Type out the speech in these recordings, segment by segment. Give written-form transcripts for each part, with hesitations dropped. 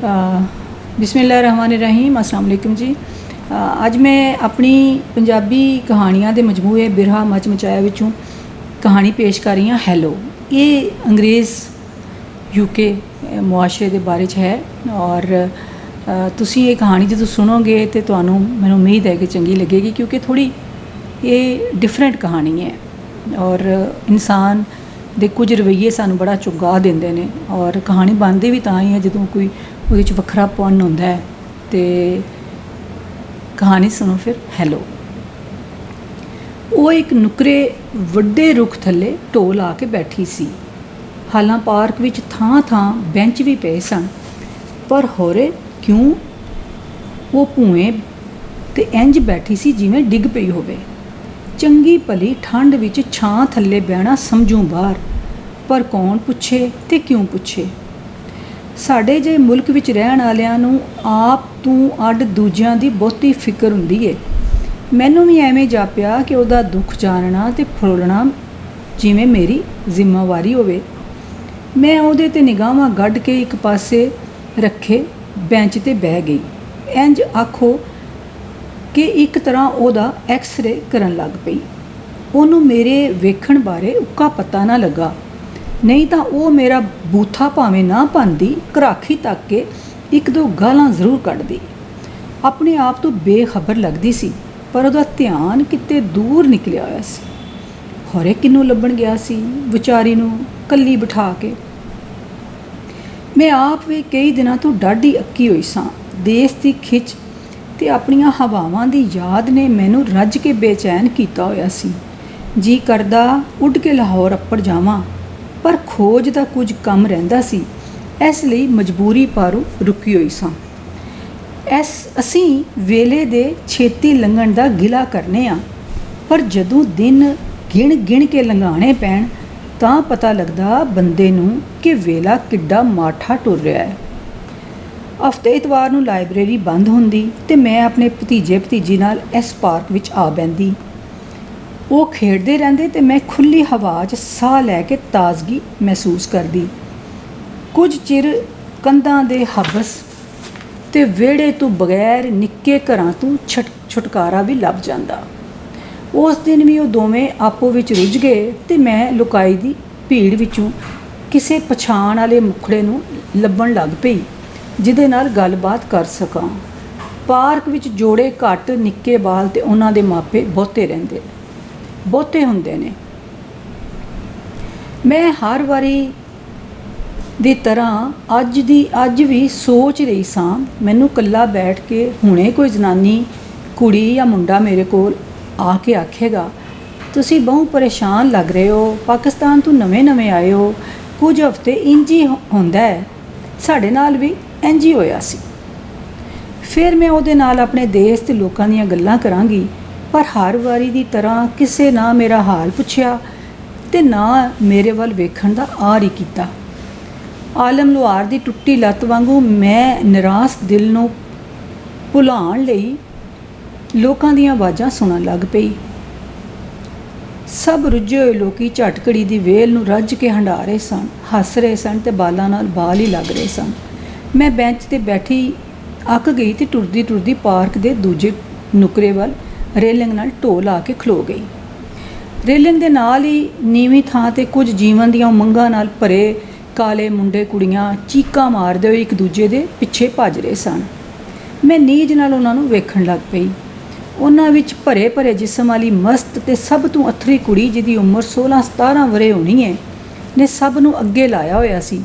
बिस्मिल्लाहिर्रहमानिर्रहीम। अस्सलाम वालेकुम जी। ਅੱਜ मैं अपनी पंजाबी कहानियां दे मजमूए बिरहा मच मचाया विचों कहानी पेश कर रही हाँ हैलो। ये अंग्रेज़ यूके मुआशरे के बारे है और तुसी ये कहानी जो सुनोगे तो तुहानू मैनू उम्मीद है कि चंगी लगेगी, क्योंकि थोड़ी ये डिफरेंट कहानी है और इंसान दे कुछ रवैये सानू बड़ा चुगा देंदे ने और कहानी बनती भी तां ही है जो कोई उहदे च वखरापन हुंदा है। तो कहानी सुनो फिर हैलो। वो एक नुकरे वड्डे रुख थले ढोल आके बैठी सी। हालां पार्क विच थां थां बेंच भी पे सन, पर होरे क्यों वो भूएं ते इंज बैठी सी जिवें डिग पई होवे। चंगी भली ठंड विच छां थल्ले बहना समझूं बाहर, पर कौन पुछे ते क्यों पुछे। साडे जे मुल्क विच रहण वालियां नूं आप तूं अड दूजियां दी बहुती फिक्र हुंदी है। मैनूं भी एवें जापिया कि उहदा दुख जानना ते फरोलना जिवें मेरी जिम्मेवारी होवे। मैं उहदे ते निगाहां गड्ढ के एक पासे रखे बेंच ते बह गई। इंज आखो कि एक तरह उहदा एक्सरे करन लग पई। उहनूं मेरे वेखण बारे उक्का पता ना लगा, नहीं तो वह मेरा बूथा भावें ना पांदी, घराखी तक के एक दो गालां जरूर कढ़दी। अपने आप तो बेखबर लगदी सी, पर उहदा ध्यान किते दूर निकलिया होया सी। होरे किन्नू लभण गया सी विचारी नूं कल्ली बिठा के। मैं आप भी कई दिनों तो डाढी अक्की होई सां। देश की खिच ते अपनियां हवावां दी याद ने मैनू रज के बेचैन कीता होया सी। जी करदा उड़ के लाहौर अप्पड़ जावां, पर खोज का कुछ कम रहिंदा सी, इसलिए मजबूरी पारों रुकी हुई सां। असीं वेले दे छेती लंघण दा गिला करने आ, पर जदों दिन गिण गिण के लंघाने पैण तां पता लगदा बंदे नूं कि वेला किड्डा माठा टुर रहा है। हफ्ते इतवार नूं लाइब्रेरी बंद हुंदी ते मैं अपने भतीजे भतीजी नाल इस पार्क विच आ बहिंदी। वो खेडते रहंदे ते मैं खुली हवा च साह लैके ताजगी महसूस करदी। कुछ चिर कंधां दे हबस ते वेड़े तो बगैर निक्के घरां तो छुटकारा भी लभ जांदा। उस दिन भी वो दोवें आपो विच रुझ गए ते मैं लुकाई दी भीड़ विचों किसे पछाण वाले मुखड़े नूं लभण लग पई जिहदे नाल गलबात कर सकां। पार्क विच जोड़े घट निक्के बाल ते उन्हां दे मापे बहुते हुंदे ने। मैं हर वारी दी तरह अज भी सोच रही सां, मैनू कल्ला बैठ के हुणे कोई जनानी कुड़ी या मुंडा मेरे कोल आके आखेगा, तुसी बहुत परेशान लग रहे हो, पाकिस्तान तो नवें आए हो, कुछ हफ्ते इंज ही हुंदा है, साडे नाल भी इंज ही होया सी। फिर मैं उहदे नाल अपने देश ते लोकां दीयां गल्लां करांगी, पर हर वारी की तरह किसे ना मेरा हाल पुछया ते ना मेरे वाल वेखण दा आर ही कीता। आलम लुहार की टुट्टी लत्त वांगू मैं निराश दिल नूं भुलाण लई लोकां दीयां आवाज़ां सुणन लग पई। सब रुझे हुए लोग झट घड़ी की वेल नूं रज के हंडा रहे सन, हस रहे सन ते बालां नाल बाल ही लग रहे सन। मैं बेंच ते बैठी अक गई ते टुरदी टुरदी पार्क के दूजे नुकरे वाल रेलिंग नाल ढोल आके खलो गई। रेलिंग दे नाल ही नीवीं थां ते कुछ जीवन दीयां उमंगां नाल भरे काले मुंडे कुड़ियां चीकां मारदे होए एक दूजे दे पिछे भज रहे सन। मैं नीज नाल उन्हां नूं वेखण लग पई। उन्हां विच भरे भरे जिस्म वाली मस्त ते सब तो अथरी कुड़ी जिहदी उम्र 16-17 वरे होनी है ने सब नूं अगे लाया होया सी,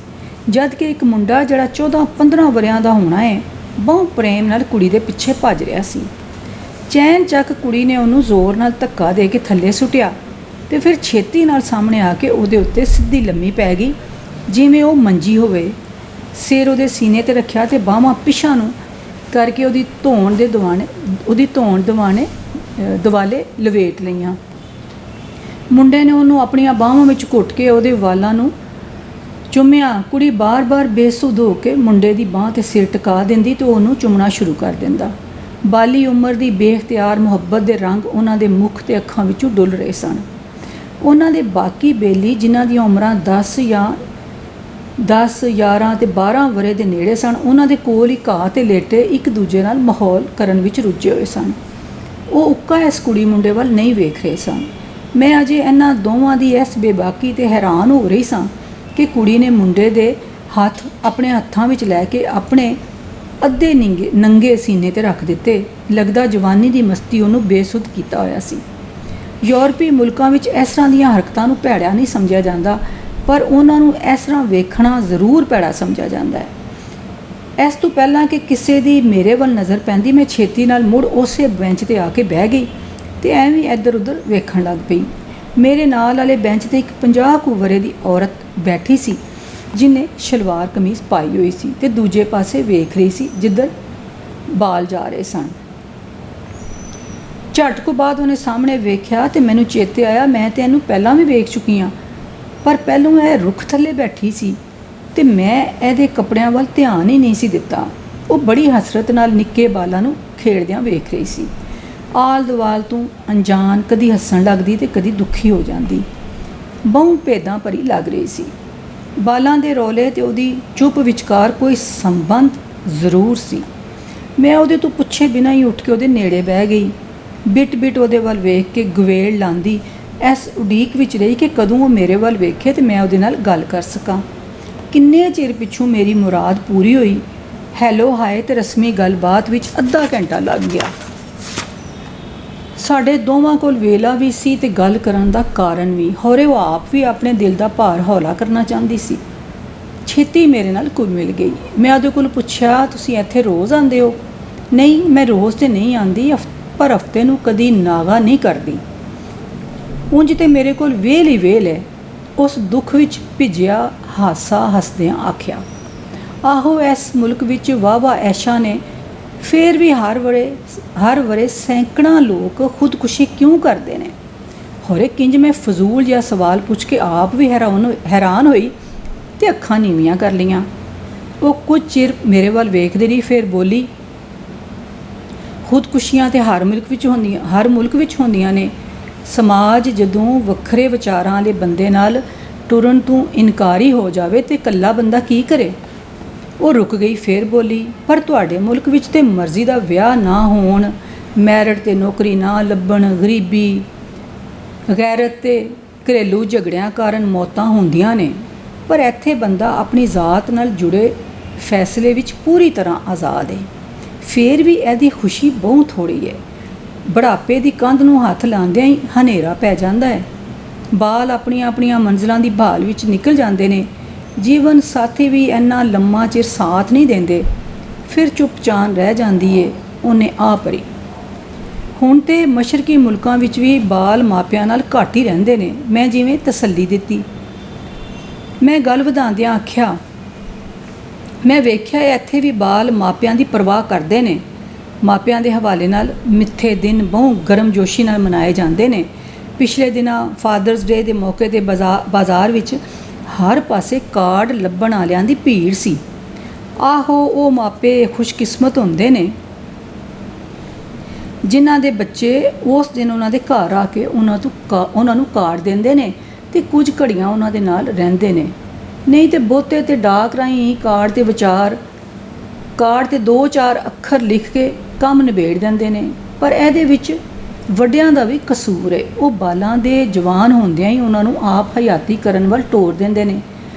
जद कि एक मुंडा जिहड़ा 14-15 वरियां दा होना है बहुत प्रेम नाल कुड़ी दे पिछे भज रहा सी। चैन चक कुड़ी ने उन्होंने जोर नाल धक्का दे के थल्ले सुटिया ते फिर छेती नाल सामने आके उहदे उत्ते सीधी लम्मी पै गई जिवें वो मंजी होवे। सिर उहदे सीने ते रखिया ते बाहां पिछां नूं करके उहदी धौण दवाले लवेट लईआं। मुंडे ने उहनूं अपणियां बाहां विच घुट के उहदे वालां नूं चुम्मिया। कुड़ी बार बार बेसुध हो के मुंडे दी बांह ते सिर टका दिंदी ते उहनूं चुम्मना शुरू कर दिंदा। बाली उम्र की बेख्तियार मुहब्बत के रंग उन्हां दे मुख ते अखां विचों डुल रहे सन। उन्हां दे बाकी बेली जिन्हां दी उमरां 10 या 10, 11 ਤੇ 12 ਵਰ੍ਹੇ ਦੇ ਨੇੜੇ ਸਨ। ਉਹਨਾਂ ਦੇ ਕੋਲ ਹੀ ਘਾਹ 'ਤੇ ਲੇਟੇ ਇੱਕ ਦੂਜੇ ਨਾਲ ਮਾਹੌਲ ਕਰਨ ਵਿੱਚ ਰੁੱਝੇ ਹੋਏ ਸਨ। ਉਹ ਉੱਕਾ ਇਸ ਕੁੜੀ ਮੁੰਡੇ ਵੱਲ ਨਹੀਂ ਵੇਖ ਰਹੇ ਸਨ। ਮੈਂ ਅਜੇ ਇਹਨਾਂ ਦੋਵਾਂ ਦੀ ਇਸ ਬੇਬਾਕੀ 'ਤੇ ਹੈਰਾਨ ਹੋ ਰਹੀ ਸਾਂ ਕਿ ਕੁੜੀ ਨੇ ਮੁੰਡੇ ਦੇ ਹੱਥ ਆਪਣੇ ਹੱਥਾਂ ਵਿੱਚ ਲੈ ਕੇ ਆਪਣੇ ਅੱਧੇ ਨੰਗੇ ਸੀਨੇ 'ਤੇ ਰੱਖ ਦਿੱਤੇ। ਲੱਗਦਾ ਜਵਾਨੀ ਦੀ ਮਸਤੀ ਉਹਨੂੰ ਬੇਸੁੱਧ ਕੀਤਾ ਹੋਇਆ ਸੀ। ਯੂਰਪੀ ਮੁਲਕਾਂ ਵਿੱਚ ਇਸ ਤਰ੍ਹਾਂ ਦੀਆਂ ਹਰਕਤਾਂ ਨੂੰ ਭੈੜਾ ਨਹੀਂ ਸਮਝਿਆ ਜਾਂਦਾ, ਪਰ ਉਹਨਾਂ ਨੂੰ ਇਸ ਤਰ੍ਹਾਂ ਵੇਖਣਾ ਜ਼ਰੂਰ ਭੈੜਾ ਸਮਝਿਆ ਜਾਂਦਾ ਹੈ। ਇਸ ਤੋਂ ਪਹਿਲਾਂ ਕਿ ਕਿਸੇ ਦੀ ਮੇਰੇ ਵੱਲ ਨਜ਼ਰ ਪੈਂਦੀ, ਮੈਂ ਛੇਤੀ ਨਾਲ ਮੁੜ ਉਸੇ ਬੈਂਚ 'ਤੇ ਆ ਕੇ ਬਹਿ ਗਈ ਅਤੇ ਐਵੇਂ ਇੱਧਰ ਉੱਧਰ ਵੇਖਣ ਲੱਗ ਪਈ। ਮੇਰੇ ਨਾਲ ਵਾਲੇ ਬੈਂਚ 'ਤੇ ਇੱਕ 50 ਕੁ ਵਰ੍ਹੇ ਦੀ ਔਰਤ ਬੈਠੀ ਸੀ, ਜਿਹਨੇ ਸ਼ਲਵਾਰ ਕਮੀਜ਼ ਪਾਈ ਹੋਈ ਸੀ ਅਤੇ ਦੂਜੇ ਪਾਸੇ ਵੇਖ ਰਹੀ ਸੀ ਜਿੱਧਰ ਬਾਲ ਜਾ ਰਹੇ ਸਨ। ਝਟ ਕੁ ਬਾਅਦ ਉਹਨੇ ਸਾਹਮਣੇ ਵੇਖਿਆ ਅਤੇ ਮੈਨੂੰ ਚੇਤੇ ਆਇਆ, ਮੈਂ ਤਾਂ ਇਹਨੂੰ ਪਹਿਲਾਂ ਵੀ ਵੇਖ ਚੁੱਕੀ ਹਾਂ, ਪਰ ਪਹਿਲੋਂ ਇਹ ਰੁੱਖ ਥੱਲੇ ਬੈਠੀ ਸੀ ਅਤੇ ਮੈਂ ਇਹਦੇ ਕੱਪੜਿਆਂ ਵੱਲ ਧਿਆਨ ਹੀ ਨਹੀਂ ਸੀ ਦਿੱਤਾ। ਉਹ ਬੜੀ ਹਸਰਤ ਨਾਲ ਨਿੱਕੇ ਬਾਲਾਂ ਨੂੰ ਖੇਡਦਿਆਂ ਵੇਖ ਰਹੀ ਸੀ। ਆਲ ਦੁਆਲ ਤੋਂ ਅਣਜਾਣ ਕਦੀ ਹੱਸਣ ਲੱਗਦੀ ਅਤੇ ਕਦੀ ਦੁਖੀ ਹੋ ਜਾਂਦੀ। ਬਹੁ ਭੇਦਾਂ ਭਰੀ ਲੱਗ ਰਹੀ ਸੀ। ਬਾਲਾਂ ਦੇ ਰੌਲੇ ਅਤੇ ਉਹਦੀ ਚੁੱਪ ਵਿਚਕਾਰ ਕੋਈ ਸੰਬੰਧ ਜ਼ਰੂਰ ਸੀ। ਮੈਂ ਉਹਦੇ ਤੋਂ ਪੁੱਛੇ ਬਿਨਾਂ ਹੀ ਉੱਠ ਕੇ ਉਹਦੇ ਨੇੜੇ ਬਹਿ ਗਈ। ਬਿਟ ਉਹਦੇ ਵੱਲ ਵੇਖ ਕੇ ਗਵੇੜ ਲਾਂਦੀ ਇਸ ਉਡੀਕ ਵਿੱਚ ਰਹੀ ਕਿ ਕਦੋਂ ਉਹ ਮੇਰੇ ਵੱਲ ਵੇਖੇ ਅਤੇ ਮੈਂ ਉਹਦੇ ਨਾਲ ਗੱਲ ਕਰ ਸਕਾਂ। ਕਿੰਨੇ ਚਿਰ ਪਿੱਛੋਂ ਮੇਰੀ ਮੁਰਾਦ ਪੂਰੀ ਹੋਈ। ਹੈਲੋ ਹਾਏ ਅਤੇ ਰਸਮੀ ਗੱਲਬਾਤ ਵਿੱਚ ਅੱਧਾ ਘੰਟਾ ਲੱਗ ਗਿਆ। ਸਾਡੇ ਦੋਵਾਂ ਕੋਲ ਵੇਲਾ ਵੀ ਸੀ ਅਤੇ ਗੱਲ ਕਰਨ ਦਾ ਕਾਰਨ ਵੀ। ਹੋਰੇ ਉਹ ਆਪ ਵੀ ਆਪਣੇ ਦਿਲ ਦਾ ਭਾਰ ਹੌਲਾ ਕਰਨਾ ਚਾਹੁੰਦੀ ਸੀ। ਛੇਤੀ ਮੇਰੇ ਨਾਲ ਘੁਲ ਮਿਲ ਗਈ। ਮੈਂ ਉਹਦੇ ਕੋਲ ਪੁੱਛਿਆ, ਤੁਸੀਂ ਇੱਥੇ ਰੋਜ਼ ਆਉਂਦੇ ਹੋ? ਨਹੀਂ, ਮੈਂ ਰੋਜ਼ ਤਾਂ ਨਹੀਂ ਆਉਂਦੀ, ਪਰ ਹਫ਼ਤੇ ਨੂੰ ਕਦੀ ਨਾਗਾ ਨਹੀਂ ਕਰਦੀ। ਉਂਝ ਤੇ ਮੇਰੇ ਕੋਲ ਵੇਲ ਹੀ ਵੇਲ ਹੈ। ਉਸ ਦੁੱਖ ਵਿੱਚ ਭਿੱਜਿਆ ਹਾਸਾ ਹੱਸਦਿਆਂ ਆਖਿਆ, ਆਹੋ ਇਸ ਮੁਲਕ ਵਿੱਚ ਵਾਹਵਾ ਐਸ਼ਾਂ ਨੇ, ਫਿਰ ਵੀ ਹਰ ਵਰੇ ਸੈਂਕੜਾਂ ਲੋਕ ਖੁਦਕੁਸ਼ੀ ਕਿਉਂ ਕਰਦੇ ਨੇ? ਹੋਰੇ ਕਿੰਜ ਮੈਂ ਫਜ਼ੂਲ ਜਿਹਾ ਸਵਾਲ ਪੁੱਛ ਕੇ ਆਪ ਵੀ ਹੈਰਾਨ ਹੋਈ ਅਤੇ ਅੱਖਾਂ ਨੀਵੀਆਂ ਕਰ ਲਈਆਂ। ਉਹ ਕੁਝ ਚਿਰ ਮੇਰੇ ਵੱਲ ਵੇਖਦੀ ਰਹੀ, ਫਿਰ ਬੋਲੀ, ਖੁਦਕੁਸ਼ੀਆਂ ਤਾਂ ਹਰ ਮੁਲਕ ਵਿੱਚ ਹੁੰਦੀਆਂ ਨੇ। ਸਮਾਜ ਜਦੋਂ ਵੱਖਰੇ ਵਿਚਾਰਾਂ ਵਾਲੇ ਬੰਦੇ ਨਾਲ ਟੁਰਨ ਤੋਂ ਇਨਕਾਰੀ ਹੋ ਜਾਵੇ ਤੇ ਇਕੱਲਾ ਬੰਦਾ ਕੀ ਕਰੇ? ਉਹ ਰੁਕ ਗਈ, ਫਿਰ ਬੋਲੀ, ਪਰ ਤੁਹਾਡੇ ਮੁਲਕ ਵਿੱਚ ਤੇ ਮਰਜ਼ੀ ਦਾ ਵਿਆਹ ਨਾ ਹੋਣ, ਮੈਰਿਟ ਤੇ ਨੌਕਰੀ ਨਾ ਲੱਭਣ, ਗਰੀਬੀ, ਗੈਰਤ ਤੇ ਘਰੇਲੂ ਝਗੜਿਆਂ ਕਾਰਨ ਮੌਤਾਂ ਹੁੰਦੀਆਂ ਨੇ, ਪਰ ਇੱਥੇ ਬੰਦਾ ਆਪਣੀ ਜ਼ਾਤ ਨਾਲ ਜੁੜੇ ਫੈਸਲੇ ਵਿੱਚ ਪੂਰੀ ਤਰ੍ਹਾਂ ਆਜ਼ਾਦ ਹੈ। ਫਿਰ ਵੀ ਇਹਦੀ ਖੁਸ਼ੀ ਬਹੁਤ ਥੋੜ੍ਹੀ ਹੈ। ਬੁਢਾਪੇ ਦੀ ਕੰਧ ਨੂੰ ਹੱਥ ਲਾਉਂਦਿਆਂ ਹੀ ਹਨੇਰਾ ਪੈ ਜਾਂਦਾ ਹੈ। ਬਾਲ ਆਪਣੀਆਂ ਮੰਜ਼ਿਲਾਂ ਦੀ ਭਾਲ ਵਿੱਚ ਨਿਕਲ ਜਾਂਦੇ ਨੇ। ਜੀਵਨ ਸਾਥੀ ਵੀ ਇੰਨਾ ਲੰਮਾ ਚਿਰ ਸਾਥ ਨਹੀਂ ਦਿੰਦੇ। ਫਿਰ ਚੁੱਪਚਾਨ ਰਹਿ ਜਾਂਦੀ ਏ। ਉਹਨੇ ਆ ਭਰੀ, ਹੁਣ ਤੇ ਮਸ਼ਰਕੀ ਮੁਲਕਾਂ ਵਿੱਚ ਵੀ ਬਾਲ ਮਾਪਿਆਂ ਨਾਲ ਘੱਟ ਹੀ ਰਹਿੰਦੇ ਨੇ। ਮੈਂ ਜਿਵੇਂ ਤਸੱਲੀ ਦਿੱਤੀ। ਮੈਂ ਗੱਲ ਵਧਾਉਂਦਿਆਂ ਆਖਿਆ, ਮੈਂ ਵੇਖਿਆ ਇੱਥੇ ਵੀ ਬਾਲ ਮਾਪਿਆਂ ਦੀ ਪਰਵਾਹ ਕਰਦੇ ਨੇ। ਮਾਪਿਆਂ ਦੇ ਹਵਾਲੇ ਨਾਲ ਮਿੱਥੇ ਦਿਨ ਬਹੁ ਗਰਮਜੋਸ਼ੀ ਨਾਲ ਮਨਾਏ ਜਾਂਦੇ ਨੇ। ਪਿਛਲੇ ਦਿਨਾਂ ਫਾਦਰਸ ਡੇ ਦੇ ਮੌਕੇ 'ਤੇ ਬਾਜ਼ਾਰ ਵਿੱਚ ਹਰ ਪਾਸੇ ਕਾਰਡ ਲੱਭਣ ਵਾਲਿਆਂ ਦੀ ਭੀੜ ਸੀ। ਆਹੋ, ਉਹ ਮਾਪੇ ਖੁਸ਼ਕਿਸਮਤ ਹੁੰਦੇ ਨੇ ਜਿਨ੍ਹਾਂ ਦੇ ਬੱਚੇ ਉਸ ਦਿਨ ਉਹਨਾਂ ਦੇ ਘਰ ਆ ਕੇ ਉਹਨਾਂ ਨੂੰ ਕਾਰਡ ਦਿੰਦੇ ਨੇ ਅਤੇ ਕੁਝ ਘੜੀਆਂ ਉਹਨਾਂ ਦੇ ਨਾਲ ਰਹਿੰਦੇ ਨੇ। ਨਹੀਂ ਤੇ ਬਹੁਤੇ ਤੇ ਡਾਕ ਰਾਹੀਂ ਕਾਰਡ 'ਤੇ 2-4 ਅੱਖਰ ਲਿਖ ਕੇ ਕੰਮ ਨਿਬੇੜ ਦਿੰਦੇ ਨੇ। ਪਰ ਇਹਦੇ ਵਿੱਚ ਵੱਡਿਆਂ ਦਾ ਵੀ ਕਸੂਰ ਹੈ। ਉਹ ਬਾਲਾਂ ਦੇ ਜਵਾਨ ਹੁੰਦਿਆਂ ਹੀ ਉਹਨਾਂ ਨੂੰ ਆਪ ਹਯਾਤੀ ਕਰਨ ਵੱਲ ਤੋਰ ਦਿੰਦੇ ਨੇ।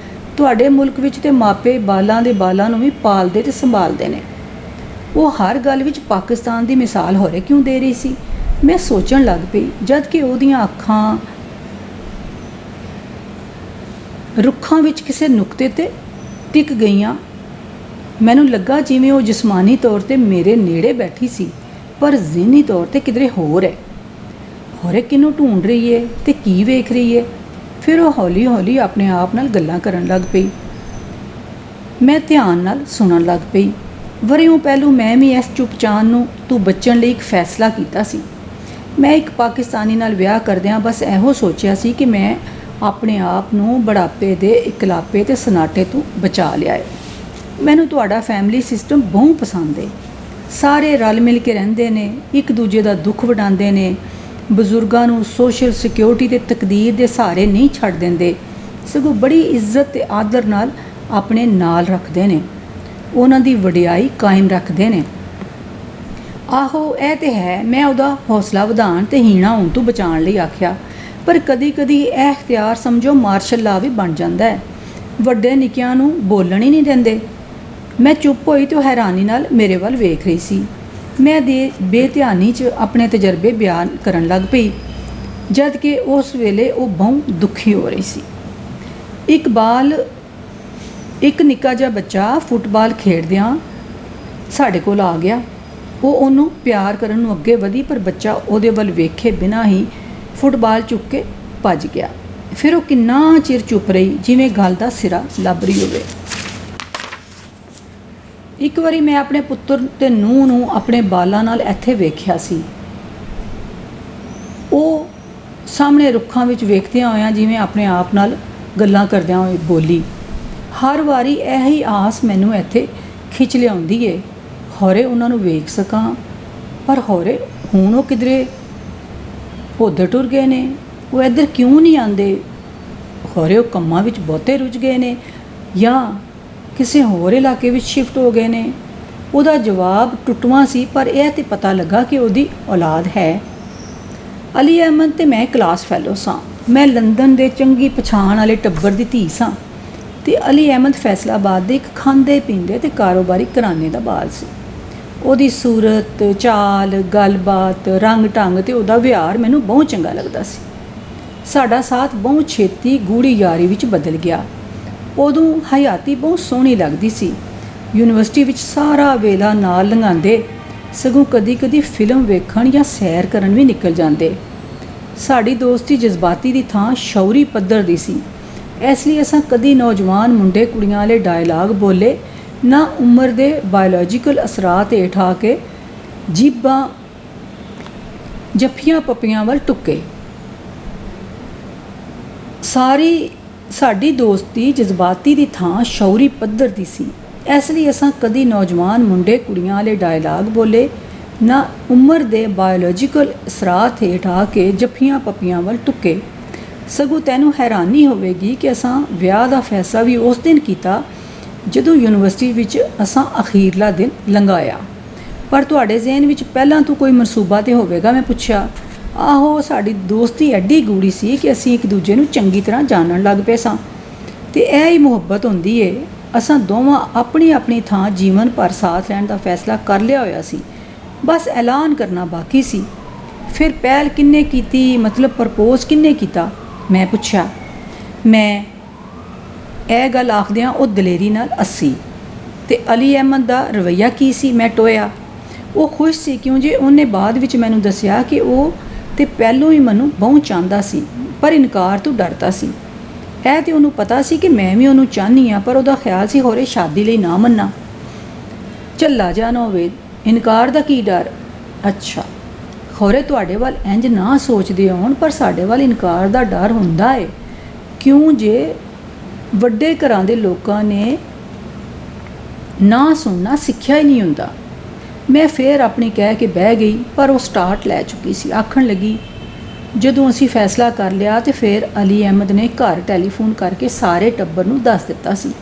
ਤੁਹਾਡੇ ਮੁਲਕ ਵਿੱਚ ਤੇ ਮਾਪੇ ਬਾਲਾਂ ਨੂੰ ਵੀ ਪਾਲਦੇ ਤੇ ਸੰਭਾਲਦੇ ਨੇ। ਉਹ ਹਰ ਗੱਲ ਵਿੱਚ ਪਾਕਿਸਤਾਨ ਦੀ ਮਿਸਾਲ ਹੋਰੇ ਕਿਉਂ ਦੇ ਰਹੀ ਸੀ? ਮੈਂ ਸੋਚਣ ਲੱਗ ਪਈ, ਜਦ ਕਿ ਉਹਦੀਆਂ ਅੱਖਾਂ ਰੁੱਖਾਂ ਵਿੱਚ ਕਿਸੇ ਨੁਕਤੇ 'ਤੇ ਟਿਕ ਗਈਆਂ। ਮੈਨੂੰ ਲੱਗਾ ਜਿਵੇਂ ਉਹ ਜਿਸਮਾਨੀ ਤੌਰ 'ਤੇ ਮੇਰੇ ਨੇੜੇ ਬੈਠੀ ਸੀ, ਪਰ ਜ਼ਿਹਨੀ ਤੌਰ 'ਤੇ ਕਿਧਰੇ ਹੋਰ ਹੈ। ਹੋਰੇ ਕਿਹਨੂੰ ਢੂੰਡ ਰਹੀ ਹੈ ਅਤੇ ਕੀ ਵੇਖ ਰਹੀ ਹੈ? ਫਿਰ ਉਹ ਹੌਲੀ ਹੌਲੀ ਆਪਣੇ ਆਪ ਨਾਲ ਗੱਲਾਂ ਕਰਨ ਲੱਗ ਪਈ। ਮੈਂ ਧਿਆਨ ਨਾਲ ਸੁਣਨ ਲੱਗ ਪਈ। ਵਰ੍ਹਿਓਂ ਪਹਿਲੋਂ ਮੈਂ ਵੀ ਇਸ ਚੁੱਪਚਾਨ ਤੋਂ ਬਚਣ ਲਈ ਇੱਕ ਫੈਸਲਾ ਕੀਤਾ ਸੀ। ਮੈਂ ਇੱਕ ਪਾਕਿਸਤਾਨੀ ਨਾਲ ਵਿਆਹ ਕਰਦਿਆਂ ਬਸ ਇਹੋ ਸੋਚਿਆ ਸੀ ਕਿ ਮੈਂ ਆਪਣੇ ਆਪ ਨੂੰ ਬੁਢਾਪੇ ਦੇ ਇਕਲਾਪੇ ਅਤੇ ਸਨਾਟੇ ਤੋਂ ਬਚਾ ਲਿਆ ਹੈ। ਮੈਨੂੰ ਤੁਹਾਡਾ ਫੈਮਿਲੀ ਸਿਸਟਮ ਬਹੁਤ ਪਸੰਦ ਹੈ। ਸਾਰੇ ਰਲ ਮਿਲ ਕੇ ਰਹਿੰਦੇ ਨੇ, ਇੱਕ ਦੂਜੇ ਦਾ ਦੁੱਖ ਵੰਡਾਉਂਦੇ ਨੇ, ਬਜ਼ੁਰਗਾਂ ਨੂੰ ਸੋਸ਼ਲ ਸਿਕਿਉਰਿਟੀ ਅਤੇ ਤਕਦੀਰ ਦੇ ਸਹਾਰੇ ਨਹੀਂ ਛੱਡ ਦਿੰਦੇ, ਸਗੋਂ ਬੜੀ ਇੱਜ਼ਤ ਅਤੇ ਆਦਰ ਨਾਲ ਆਪਣੇ ਨਾਲ ਰੱਖਦੇ ਨੇ, ਉਹਨਾਂ ਦੀ ਵਡਿਆਈ ਕਾਇਮ ਰੱਖਦੇ ਨੇ। ਆਹੋ ਇਹ ਤੇ ਹੈ, ਮੈਂ ਉਹਦਾ ਹੌਸਲਾ ਵਧਾਉਣ ਤੇ ਹੀਣਾ ਹੋਣ ਤੋਂ ਬਚਾਉਣ ਲਈ ਆਖਿਆ, ਪਰ ਕਦੀ ਕਦੀ ਇਹ ਇਖਤਿਆਰ ਸਮਝੋ ਮਾਰਸ਼ਲ ਲਾ ਵੀ ਬਣ ਜਾਂਦਾ ਹੈ। ਵੱਡੇ ਨਿੱਕਿਆਂ ਨੂੰ ਬੋਲਣ ਹੀ ਨਹੀਂ ਦਿੰਦੇ। ਮੈਂ ਚੁੱਪ ਹੋਈ ਤੇ ਉਹ ਹੈਰਾਨੀ ਨਾਲ ਮੇਰੇ ਵੱਲ ਵੇਖ ਰਹੀ ਸੀ। ਮੈਂ ਬੇਧਿਆਨੀ 'ਚ ਆਪਣੇ ਤਜਰਬੇ ਬਿਆਨ ਕਰਨ ਲੱਗ ਪਈ, ਜਦ ਕਿ ਉਸ ਵੇਲੇ ਉਹ ਬਹੁਤ ਦੁਖੀ ਹੋ ਰਹੀ ਸੀ। ਇੱਕ ਨਿੱਕਾ ਜਿਹਾ ਬੱਚਾ ਫੁੱਟਬਾਲ ਖੇਡਦਿਆਂ ਸਾਡੇ ਕੋਲ ਆ ਗਿਆ। ਉਹ ਉਹਨੂੰ ਪਿਆਰ ਕਰਨ ਨੂੰ ਅੱਗੇ ਵਧੀ, ਪਰ ਬੱਚਾ ਉਹਦੇ ਵੱਲ ਵੇਖੇ ਬਿਨਾਂ ਹੀ ਫੁੱਟਬਾਲ ਚੁੱਕ ਕੇ ਭੱਜ ਗਿਆ। ਫਿਰ ਉਹ ਕਿੰਨਾ ਚਿਰ ਚੁੱਪ ਰਹੀ, ਜਿਵੇਂ ਗੱਲ ਦਾ ਸਿਰਾ ਲੱਭ ਰਹੀ ਹੋਵੇ। ਇੱਕ ਵਾਰੀ ਮੈਂ ਆਪਣੇ ਪੁੱਤਰ ਤੇ ਨੂੰਹ ਨੂੰ ਆਪਣੇ ਬਾਲਾਂ ਨਾਲ ਇੱਥੇ ਵੇਖਿਆ ਸੀ। ਉਹ ਸਾਹਮਣੇ ਰੁੱਖਾਂ ਵਿੱਚ ਵੇਖਦਿਆਂ ਹੋਇਆਂ ਜਿਵੇਂ ਆਪਣੇ ਆਪ ਨਾਲ ਗੱਲਾਂ ਕਰਦਿਆਂ ਹੋਏ ਬੋਲੀ, ਹਰ ਵਾਰੀ ਇਹੀ ਆਸ ਮੈਨੂੰ ਇੱਥੇ ਖਿੱਚ ਲਿਆਉਂਦੀ ਏ, ਹੋਰੇ ਉਹਨਾਂ ਨੂੰ ਵੇਖ ਸਕਾਂ। ਪਰ ਹੋਰੇ ਹੁਣ ਉਹ ਕਿਧਰੇ ਉੱਧਰ ਟੁਰ ਗਏ ਨੇ, ਉਹ ਇੱਧਰ ਕਿਉਂ ਨਹੀਂ ਆਉਂਦੇ? ਹੋਰੇ ਉਹ ਕੰਮਾਂ ਵਿੱਚ ਬਹੁਤੇ ਰੁੱਝ ਗਏ ਨੇ ਜਾਂ ਕਿਸੇ ਹੋਰ ਇਲਾਕੇ ਵਿੱਚ ਸ਼ਿਫਟ ਹੋ ਗਏ ਨੇ। ਉਹਦਾ ਜਵਾਬ ਟੁੱਟਵਾਂ ਸੀ, ਪਰ ਇਹ ਤੇ ਪਤਾ ਲੱਗਾ ਕਿ ਉਹਦੀ ਔਲਾਦ ਹੈ। ਅਲੀ ਅਹਿਮਦ ਤੇ ਮੈਂ ਕਲਾਸ ਫੈਲੋ ਸਾਂ। ਮੈਂ ਲੰਦਨ ਦੇ ਚੰਗੀ ਪਛਾਣ ਵਾਲੇ ਟੱਬਰ ਦੀ ਧੀ ਸਾਂ ਤੇ ਅਲੀ ਅਹਿਮਦ ਫੈਸਲਾਬਾਦ ਦੇ ਇੱਕ ਖਾਂਦੇ ਪੀਂਦੇ ਤੇ ਕਾਰੋਬਾਰੀ ਘਰਾਣੇ ਦਾ ਬਾਲ ਸੀ। ਉਹਦੀ ਸੂਰਤ, ਚਾਲ, ਗੱਲਬਾਤ, ਰੰਗ ਢੰਗ ਤੇ ਉਹਦਾ ਵਿਹਾਰ ਮੈਨੂੰ ਬਹੁਤ ਚੰਗਾ ਲੱਗਦਾ ਸੀ। ਸਾਡਾ ਸਾਥ ਬਹੁਤ ਛੇਤੀ ਗੂੜੀ ਯਾਰੀ ਵਿੱਚ ਬਦਲ ਗਿਆ। ਉਦੋਂ ਹਯਾਤੀ ਬਹੁਤ ਸੋਹਣੀ ਲੱਗਦੀ ਸੀ। ਯੂਨੀਵਰਸਿਟੀ ਵਿੱਚ ਸਾਰਾ ਵੇਲਾ ਨਾਲ ਲੰਘਾਉਂਦੇ, ਸਗੋਂ ਕਦੀ ਕਦੀ ਫਿਲਮ ਵੇਖਣ ਜਾਂ ਸੈਰ ਕਰਨ ਵੀ ਨਿਕਲ ਜਾਂਦੇ। ਸਾਡੀ ਦੋਸਤੀ ਜਜ਼ਬਾਤੀ ਦੀ ਥਾਂ ਸ਼ੌਰੀ ਪੱਧਰ ਦੀ ਸੀ। ਇਸ ਲਈ ਅਸਾਂ ਕਦੀ ਨੌਜਵਾਨ ਮੁੰਡੇ ਕੁੜੀਆਂ ਵਾਲੇ ਡਾਇਲਾਗ ਬੋਲੇ, ਨਾ ਉਮਰ ਦੇ ਬਾਇਓਲੋਜੀਕਲ ਅਸਰਾਤ ਹੇਠ ਆ ਕੇ ਜੀਬਾਂ ਜੱਫੀਆਂ ਪੱਪੀਆਂ ਵੱਲ ਟੁੱਕੇ। ਸਾਡੀ ਦੋਸਤੀ ਜਜ਼ਬਾਤੀ ਦੀ ਥਾਂ ਸ਼ੌਰੀ ਪੱਧਰ ਦੀ ਸੀ। ਇਸ ਲਈ ਅਸਾਂ ਕਦੀ ਨੌਜਵਾਨ ਮੁੰਡੇ ਕੁੜੀਆਂ ਵਾਲੇ ਡਾਇਲਾਗ ਬੋਲੇ, ਨਾ ਉਮਰ ਦੇ ਬਾਇਓਲੋਜੀਕਲ ਅਸਰਾਤ ਹੇਠ ਆ ਕੇ ਜੱਫੀਆਂ ਪੱਪੀਆਂ ਵੱਲ ਟੁੱਕੇ। ਸਗੋਂ ਤੈਨੂੰ ਹੈਰਾਨੀ ਹੋਵੇਗੀ ਕਿ ਅਸਾਂ ਵਿਆਹ ਦਾ ਫੈਸਲਾ ਵੀ ਉਸ ਦਿਨ ਕੀਤਾ ਜਦੋਂ ਯੂਨੀਵਰਸਿਟੀ ਵਿੱਚ ਅਸਾਂ ਅਖੀਰਲਾ ਦਿਨ ਲੰਘਾਇਆ। ਪਰ ਤੁਹਾਡੇ ਜ਼ਿਹਨ ਵਿੱਚ ਪਹਿਲਾਂ ਤੋਂ ਕੋਈ ਮਨਸੂਬਾ ਤੇ ਹੋਵੇਗਾ, ਮੈਂ ਪੁੱਛਿਆ। ਆਹੋ, ਸਾਡੀ ਦੋਸਤੀ ਐਡੀ ਗੂੜੀ ਸੀ ਕਿ ਅਸੀਂ ਇੱਕ ਦੂਜੇ ਨੂੰ ਚੰਗੀ ਤਰ੍ਹਾਂ ਜਾਣਨ ਲੱਗ ਪਏ ਸਾਂ ਤੇ ਇਹ ਹੀ ਮੁਹੱਬਤ ਹੁੰਦੀ ਏ। ਅਸਾਂ ਦੋਵਾਂ ਆਪਣੀ ਆਪਣੀ ਥਾਂ ਜੀਵਨ ਭਰ ਸਾਥ ਰਹਿਣ ਦਾ ਫੈਸਲਾ ਕਰ ਲਿਆ ਹੋਇਆ ਸੀ, ਬਸ ਐਲਾਨ ਕਰਨਾ ਬਾਕੀ ਸੀ। ਫਿਰ ਪਹਿਲ ਕਿੰਨੇ ਕੀਤੀ, ਮਤਲਬ ਪ੍ਰਪੋਜ਼ ਕਿੰਨੇ ਕੀਤਾ, ਮੈਂ ਪੁੱਛਿਆ। ਮੈਂ ਇਹ ਗੱਲ ਆਖਦਿਆਂ ਉਹ ਦਲੇਰੀ ਨਾਲ ਹੱਸੀ। ਤੇ ਅਲੀ ਅਹਿਮਦ ਦਾ ਰਵੱਈਆ ਕੀ ਸੀ, ਮੈਂ ਟੋਇਆ। ਉਹ ਖੁਸ਼ ਸੀ, ਕਿਉਂ ਜੇ ਉਹਨੇ ਬਾਅਦ ਵਿੱਚ ਮੈਨੂੰ ਦੱਸਿਆ ਕਿ ਉਹ ਤੇ ਪਹਿਲੋਂ ਹੀ ਮੈਨੂੰ ਬਹੁਤ ਚਾਹੁੰਦਾ ਸੀ, ਪਰ ਇਨਕਾਰ ਤੋਂ ਡਰਦਾ ਸੀ। ਇਹ ਤੇ ਉਹਨੂੰ ਪਤਾ ਸੀ ਕਿ ਮੈਂ ਵੀ ਉਹਨੂੰ ਚਾਹੁੰਦੀ ਹਾਂ, ਪਰ ਉਹਦਾ ਖਿਆਲ ਸੀ ਹੋਰੇ ਸ਼ਾਦੀ ਲਈ ਨਾ ਮੰਨਾਂ। ਝੱਲਾ ਜਾ ਨਾ ਹੋਵੇ, ਇਨਕਾਰ ਦਾ ਕੀ ਡਰ? ਅੱਛਾ, ਹੋਰੇ ਤੁਹਾਡੇ ਵੱਲ ਇੰਜ ਨਾ ਸੋਚਦੇ ਹੋਣ, ਪਰ ਸਾਡੇ ਵੱਲ ਇਨਕਾਰ ਦਾ ਡਰ ਹੁੰਦਾ ਏ। ਕਿਉਂ ਜੇ ਵੱਡੇ ਘਰਾਂ ਦੇ ਲੋਕਾਂ ਨੇ ਨਾ ਸੁਣਨਾ ਸਿੱਖਿਆ ਹੀ ਨਹੀਂ ਹੁੰਦਾ। ਮੈਂ ਫੇਰ ਆਪਣੀ ਕਹਿ ਕੇ ਬਹਿ ਗਈ, ਪਰ ਉਹ ਸਟਾਰਟ ਲੈ ਚੁੱਕੀ ਸੀ। ਆਖਣ ਲੱਗੀ, ਜਦੋਂ ਅਸੀਂ ਫੈਸਲਾ ਕਰ ਲਿਆ ਤੇ ਫਿਰ ਅਲੀ ਅਹਿਮਦ ਨੇ ਘਰ ਟੈਲੀਫੋਨ ਕਰਕੇ ਸਾਰੇ ਟੱਬਰ ਨੂੰ ਦੱਸ ਦਿੱਤਾ ਸੀ।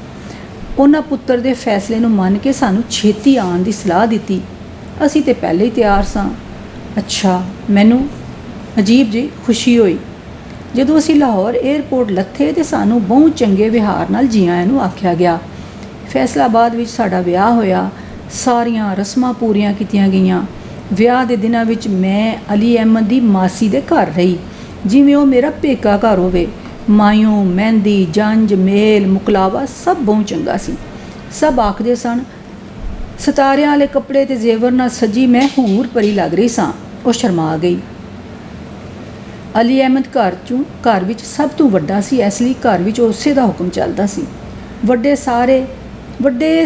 ਉਹਨਾਂ ਪੁੱਤਰ ਦੇ ਫੈਸਲੇ ਨੂੰ ਮੰਨ ਕੇ ਸਾਨੂੰ ਛੇਤੀ ਆਉਣ ਦੀ ਸਲਾਹ ਦਿੱਤੀ। ਅਸੀਂ ਤੇ ਪਹਿਲੇ ਹੀ ਤਿਆਰ ਸਾਂ। ਅੱਛਾ, ਮੈਨੂੰ ਅਜੀਬ ਜਿਹੀ ਖੁਸ਼ੀ ਹੋਈ ਜਦੋਂ ਅਸੀਂ ਲਾਹੌਰ ਏਅਰਪੋਰਟ ਲੱਥੇ ਤੇ ਸਾਨੂੰ ਬਹੁਤ ਚੰਗੇ ਵਿਹਾਰ ਨਾਲ ਜੀ ਆਇਆਂ ਨੂੰ ਆਖਿਆ ਗਿਆ। ਫੈਸਲਾਬਾਦ ਵਿੱਚ ਸਾਡਾ ਵਿਆਹ ਹੋਇਆ। ਸਾਰੀਆਂ ਰਸਮਾਂ ਪੂਰੀਆਂ ਕੀਤੀਆਂ ਗਈਆਂ। ਵਿਆਹ ਦੇ ਦਿਨਾਂ ਵਿੱਚ ਮੈਂ ਅਲੀ ਅਹਿਮਦ ਦੀ ਮਾਸੀ ਦੇ ਘਰ ਰਹੀ, ਜਿਵੇਂ ਉਹ ਮੇਰਾ ਪੇਕਾ ਘਰ ਹੋਵੇ। ਮਾਇਓ, ਮਹਿੰਦੀ, ਜੰਝ, ਮੇਲ ਮੁਕਲਾਵਾ ਸਭ ਬਹੁਤ ਚੰਗਾ ਸੀ। ਸਭ ਆਖਦੇ ਸਨ ਸਿਤਾਰਿਆਂ ਵਾਲੇ ਕੱਪੜੇ ਤੇ ਜ਼ੇਵਰ ਨਾਲ ਸਜੀ ਮੈਂ ਹੂਰ ਪਰੀ ਲੱਗ ਰਹੀ ਸਾਂ। ਉਹ ਸ਼ਰਮਾ ਗਈ। ਅਲੀ ਅਹਿਮਦ ਘਰ ਵਿੱਚ ਸਭ ਤੋਂ ਵੱਡਾ ਸੀ, ਇਸ ਲਈ ਘਰ ਵਿੱਚ ਉਸੇ ਦਾ ਹੁਕਮ ਚੱਲਦਾ ਸੀ। ਵੱਡੇ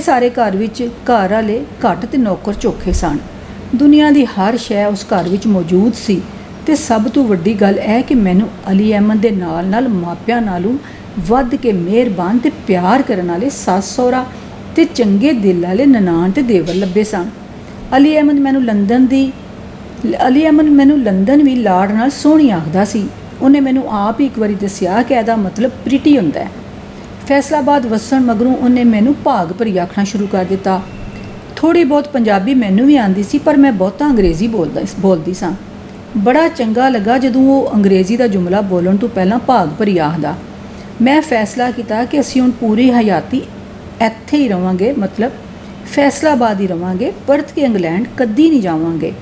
ਸਾਰੇ ਘਰ ਵਿੱਚ ਘਰ ਵਾਲੇ ਘੱਟ ਤੇ ਨੌਕਰ ਚੋਖੇ ਸਨ। ਦੁਨੀਆ ਦੀ ਹਰ ਸ਼ੈ ਉਸ ਘਰ ਵਿੱਚ ਮੌਜੂਦ ਸੀ ਤੇ ਸਭ ਤੋਂ ਵੱਡੀ ਗੱਲ ਇਹ ਕਿ ਮੈਨੂੰ ਅਲੀ ਅਹਿਮਦ ਦੇ ਨਾਲ ਮਾਪਿਆਂ ਨਾਲੋਂ ਵੱਧ ਕੇ ਮਿਹਰਬਾਨ ਤੇ ਪਿਆਰ ਕਰਨ ਵਾਲੇ ਸੱਸ ਸਹੁਰਾ ਤੇ ਚੰਗੇ ਦਿਲ ਵਾਲੇ ਨਨਾਣ ਤੇ ਦੇਵਰ ਲੱਭੇ ਸਨ। ਅਲੀ ਅਹਿਮਦ ਮੈਨੂੰ ਲੰਦਨ ਵੀ ਲਾਡ ਨਾਲ ਸੋਹਣੀ ਆਖਦਾ ਸੀ। ਉਹਨੇ ਮੈਨੂੰ ਆਪ ਹੀ ਇੱਕ ਵਾਰੀ ਦੱਸਿਆ ਕਿ ਇਹਦਾ ਮਤਲਬ ਪ੍ਰੀਟੀ ਹੁੰਦਾ ਹੈ। ਫੈਸਲਾਬਾਦ ਵਸਣ ਮਗਰੋਂ ਉਹਨੇ ਮੈਨੂੰ ਭਾਗ ਭਰੀ ਆਖਣਾ ਸ਼ੁਰੂ ਕਰ ਦਿੱਤਾ। ਥੋੜ੍ਹੀ ਬਹੁਤ ਪੰਜਾਬੀ ਮੈਨੂੰ ਵੀ ਆਉਂਦੀ ਸੀ, ਪਰ ਮੈਂ ਬਹੁਤਾ ਅੰਗਰੇਜ਼ੀ ਬੋਲਦੀ ਸਾਂ। ਬੜਾ ਚੰਗਾ ਲੱਗਾ ਜਦੋਂ ਉਹ ਅੰਗਰੇਜ਼ੀ ਦਾ ਜੁਮਲਾ ਬੋਲਣ ਤੋਂ ਪਹਿਲਾਂ ਭਾਗ ਭਰੀ ਆਖਦਾ। ਮੈਂ ਫੈਸਲਾ ਕੀਤਾ ਕਿ ਅਸੀਂ ਹੁਣ ਪੂਰੀ ਹਯਾਤੀ ਇੱਥੇ ਹੀ ਰਵਾਂਗੇ, ਮਤਲਬ ਫੈਸਲਾਬਾਦ ਹੀ ਰਵਾਂਗੇ, ਪਰਤ ਕੇ ਇੰਗਲੈਂਡ ਕਦੀ ਨਹੀਂ ਜਾਵਾਂਗੇ।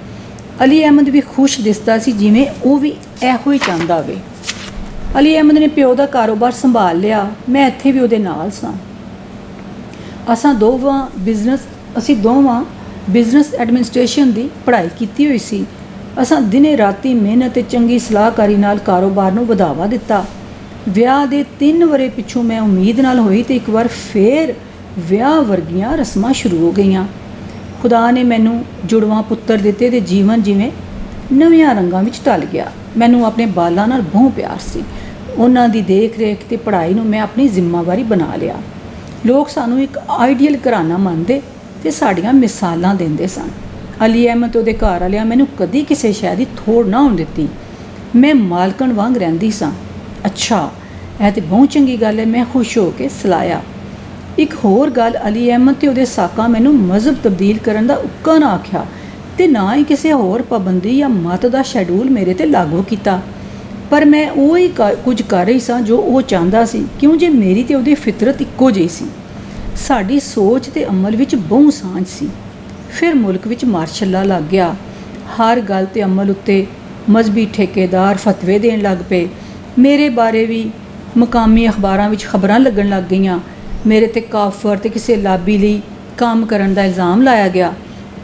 ਅਲੀ ਅਹਿਮਦ ਵੀ ਖੁਸ਼ ਦਿਸਦਾ ਸੀ, ਜਿਵੇਂ ਉਹ ਵੀ ਇਹੋ ਹੀ ਚਾਹੁੰਦਾ ਹੋਵੇ। ਅਲੀ ਅਹਿਮਦ ਨੇ ਪਿਓ ਦਾ ਕਾਰੋਬਾਰ ਸੰਭਾਲ ਲਿਆ। ਮੈਂ ਇੱਥੇ ਵੀ ਉਹਦੇ ਨਾਲ ਸਾਂ। ਅਸੀਂ ਦੋਵਾਂ ਬਿਜ਼ਨਸ ਐਡਮਿਨਿਸਟ੍ਰੇਸ਼ਨ ਦੀ ਪੜ੍ਹਾਈ ਕੀਤੀ ਹੋਈ ਸੀ। ਅਸਾਂ ਦਿਨੇ ਰਾਤੀ ਮਿਹਨਤ ਤੇ ਚੰਗੀ ਸਲਾਹਕਾਰੀ ਨਾਲ ਕਾਰੋਬਾਰ ਨੂੰ ਵਧਾਵਾ ਦਿੱਤਾ। ਵਿਆਹ ਦੇ 3 ਵਰ੍ਹੇ ਪਿੱਛੋਂ ਮੈਂ ਉਮੀਦ ਨਾਲ ਹੋਈ ਤੇ ਇੱਕ ਵਾਰ ਫੇਰ ਵਿਆਹ ਵਰਗੀਆਂ ਰਸਮਾਂ ਸ਼ੁਰੂ ਹੋ ਗਈਆਂ। ਖੁਦਾ ਨੇ ਮੈਨੂੰ ਜੁੜਵਾਂ ਪੁੱਤਰ ਦਿੱਤੇ ਤੇ ਜੀਵਨ ਜਿਵੇਂ ਨਵਿਆਂ ਰੰਗਾਂ ਵਿੱਚ ਢਲ ਗਿਆ। ਮੈਨੂੰ ਆਪਣੇ ਬਾਲਾਂ ਨਾਲ ਬਹੁਤ ਪਿਆਰ ਸੀ। ਉਹਨਾਂ ਦੀ ਦੇਖ ਰੇਖ ਤੇ ਪੜ੍ਹਾਈ ਨੂੰ ਮੈਂ ਆਪਣੀ ਜ਼ਿੰਮੇਵਾਰੀ ਬਣਾ ਲਿਆ। ਲੋਕ ਸਾਨੂੰ ਇੱਕ ਆਈਡੀਅਲ ਘਰਾਨਾ ਮੰਨਦੇ ਤੇ ਸਾਡੀਆਂ ਮਿਸਾਲਾਂ ਦਿੰਦੇ ਸਨ। ਅਲੀ ਅਹਿਮਦ ਉਹਦੇ ਘਰ ਵਾਲਿਆਂ ਮੈਨੂੰ ਕਦੀ ਕਿਸੇ ਸ਼ੈ ਦੀ ਥੋੜ ਨਾ ਹੋਣ ਦਿੱਤੀ। ਮੈਂ ਮਾਲਕਣ ਵਾਂਗ ਰਹਿੰਦੀ ਸਾਂ। ਅੱਛਾ, ਇਹ ਤਾਂ ਬਹੁਤ ਚੰਗੀ ਗੱਲ ਹੈ, ਮੈਂ ਖੁਸ਼ ਹੋ ਕੇ ਸਲਾਹਿਆ। ਇੱਕ ਹੋਰ ਗੱਲ, ਅਲੀ ਅਹਿਮਦ ਤੇ ਉਹਦੇ ਸਾਕਾਂ ਮੈਨੂੰ ਮਜ਼ਹਬ ਤਬਦੀਲ ਕਰਨ ਦਾ ਉੱਕਾ ਨਾ ਆਖਿਆ ਤੇ ਨਾ ਹੀ ਕਿਸੇ ਹੋਰ ਪਾਬੰਦੀ ਜਾਂ ਮਤ ਦਾ ਸ਼ੈਡਿਊਲ ਮੇਰੇ ਤੇ ਲਾਗੂ ਕੀਤਾ। ਪਰ ਮੈਂ ਉਹ ਹੀ ਕੁਝ ਕਰ ਰਹੀ ਸਾਂ ਜੋ ਉਹ ਚਾਹੁੰਦਾ ਸੀ, ਕਿਉਂ ਜੇ ਮੇਰੀ ਤੇ ਉਹਦੀ ਫਿਤਰਤ ਇੱਕੋ ਜਿਹੀ ਸੀ। ਸਾਡੀ ਸੋਚ ਤੇ ਅਮਲ ਵਿੱਚ ਬਹੁਤ ਸਾਂਝ ਸੀ। ਫਿਰ ਮੁਲਕ ਵਿੱਚ ਮਾਰਸ਼ਲ ਲੱਗ ਗਿਆ। ਹਰ ਗੱਲ ਤੇ ਅਮਲ ਉੱਤੇ ਮਜ਼ਹਬੀ ਠੇਕੇਦਾਰ ਫਤਵੇ ਦੇਣ ਲੱਗ ਪਏ। ਮੇਰੇ ਬਾਰੇ ਵੀ ਮੁਕਾਮੀ ਅਖਬਾਰਾਂ ਵਿੱਚ ਖਬਰਾਂ ਲੱਗਣ ਲੱਗ ਗਈਆਂ। ਮੇਰੇ ਤੇ ਕਾਫਰ ਤੇ ਕਿਸੇ ਲਾਬੀ ਲਈ ਕੰਮ ਕਰਨ ਦਾ ਇਲਜ਼ਾਮ ਲਾਇਆ ਗਿਆ।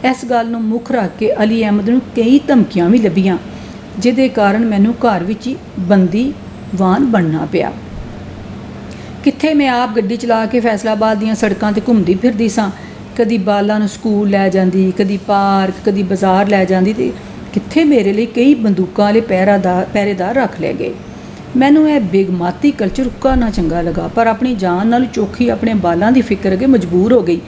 ਇਸ ਗੱਲ ਨੂੰ ਮੁੱਖ ਰੱਖ ਕੇ ਅਲੀ ਅਹਿਮਦ ਨੂੰ ਕਈ ਧਮਕੀਆਂ ਵੀ ਲੱਭੀਆਂ, ਜਿਹਦੇ ਕਾਰਨ ਮੈਨੂੰ ਘਰ ਵਿੱਚ ਹੀ ਬੰਦੀਵਾਨ ਬਣਨਾ ਪਿਆ। ਕਿੱਥੇ ਮੈਂ ਆਪ ਗੱਡੀ ਚਲਾ ਕੇ ਫੈਸਲਾਬਾਦ ਦੀਆਂ ਸੜਕਾਂ 'ਤੇ ਘੁੰਮਦੀ ਫਿਰਦੀ ਸਾਂ। ਕਦੀ ਬਾਲਾਂ ਨੂੰ ਸਕੂਲ ਲੈ ਜਾਂਦੀ, ਕਦੀ ਪਾਰਕ, ਕਦੀ ਬਾਜ਼ਾਰ ਲੈ ਜਾਂਦੀ ਤੇ ਕਿੱਥੇ ਮੇਰੇ ਲਈ ਕਈ ਬੰਦੂਕਾਂ ਵਾਲੇ ਪਹਿਰੇਦਾਰ ਰੱਖ ਲਏ ਗਏ। ਮੈਨੂੰ ਇਹ ਬੇਗਮਾਤੀ ਕਲਚਰ ਉੱਕਾ ਨਾ ਚੰਗਾ ਲੱਗਾ, ਪਰ ਆਪਣੀ ਜਾਨ ਨਾਲ ਚੋਖੀ ਆਪਣੇ ਬਾਲਾਂ ਦੀ ਫਿਕਰ ਅੱਗੇ ਮਜਬੂਰ ਹੋ ਗਈ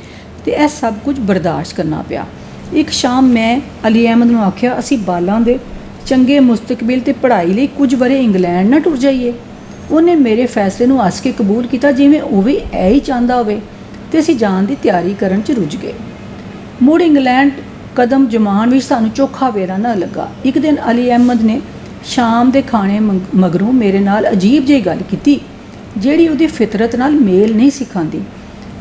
ਤੇ ਇਹ ਸਭ ਕੁਝ ਬਰਦਾਸ਼ਤ ਕਰਨਾ ਪਿਆ। ਇੱਕ ਸ਼ਾਮ ਮੈਂ ਅਲੀ ਅਹਿਮਦ ਨੂੰ ਆਖਿਆ, ਅਸੀਂ ਬਾਲਾਂ ਦੇ ਚੰਗੇ ਮੁਸਤਕਬਲ ਤੇ ਪੜ੍ਹਾਈ ਲਈ ਕੁਝ ਵਰ੍ਹੇ ਇੰਗਲੈਂਡ ਨਾ ਟੁਰ ਜਾਈਏ। ਉਹਨੇ ਮੇਰੇ ਫੈਸਲੇ ਨੂੰ ਹੱਸ ਕੇ ਕਬੂਲ ਕੀਤਾ, ਜਿਵੇਂ ਉਹ ਵੀ ਇਹ ਹੀ ਚਾਹੁੰਦਾ ਹੋਵੇ, ਤੇ ਅਸੀਂ ਜਾਣ ਦੀ ਤਿਆਰੀ ਕਰਨ 'ਚ ਰੁੱਝ ਗਏ। ਮੁੜ ਇੰਗਲੈਂਡ ਕਦਮ ਜਮਾਉਣ ਵਿੱਚ ਸਾਨੂੰ ਚੋਖਾ ਵੇਰਾ ਨਾ ਲੱਗਾ। ਇੱਕ ਦਿਨ ਅਲੀ ਅਹਿਮਦ ਨੇ ਸ਼ਾਮ ਦੇ ਖਾਣੇ ਮਗਰੋਂ ਮੇਰੇ ਨਾਲ ਅਜੀਬ ਜਿਹੀ ਗੱਲ ਕੀਤੀ, ਜਿਹੜੀ ਉਹਦੀ ਫਿਤਰਤ ਨਾਲ ਮੇਲ ਨਹੀਂ ਸੀ ਖਾਂਦੀ।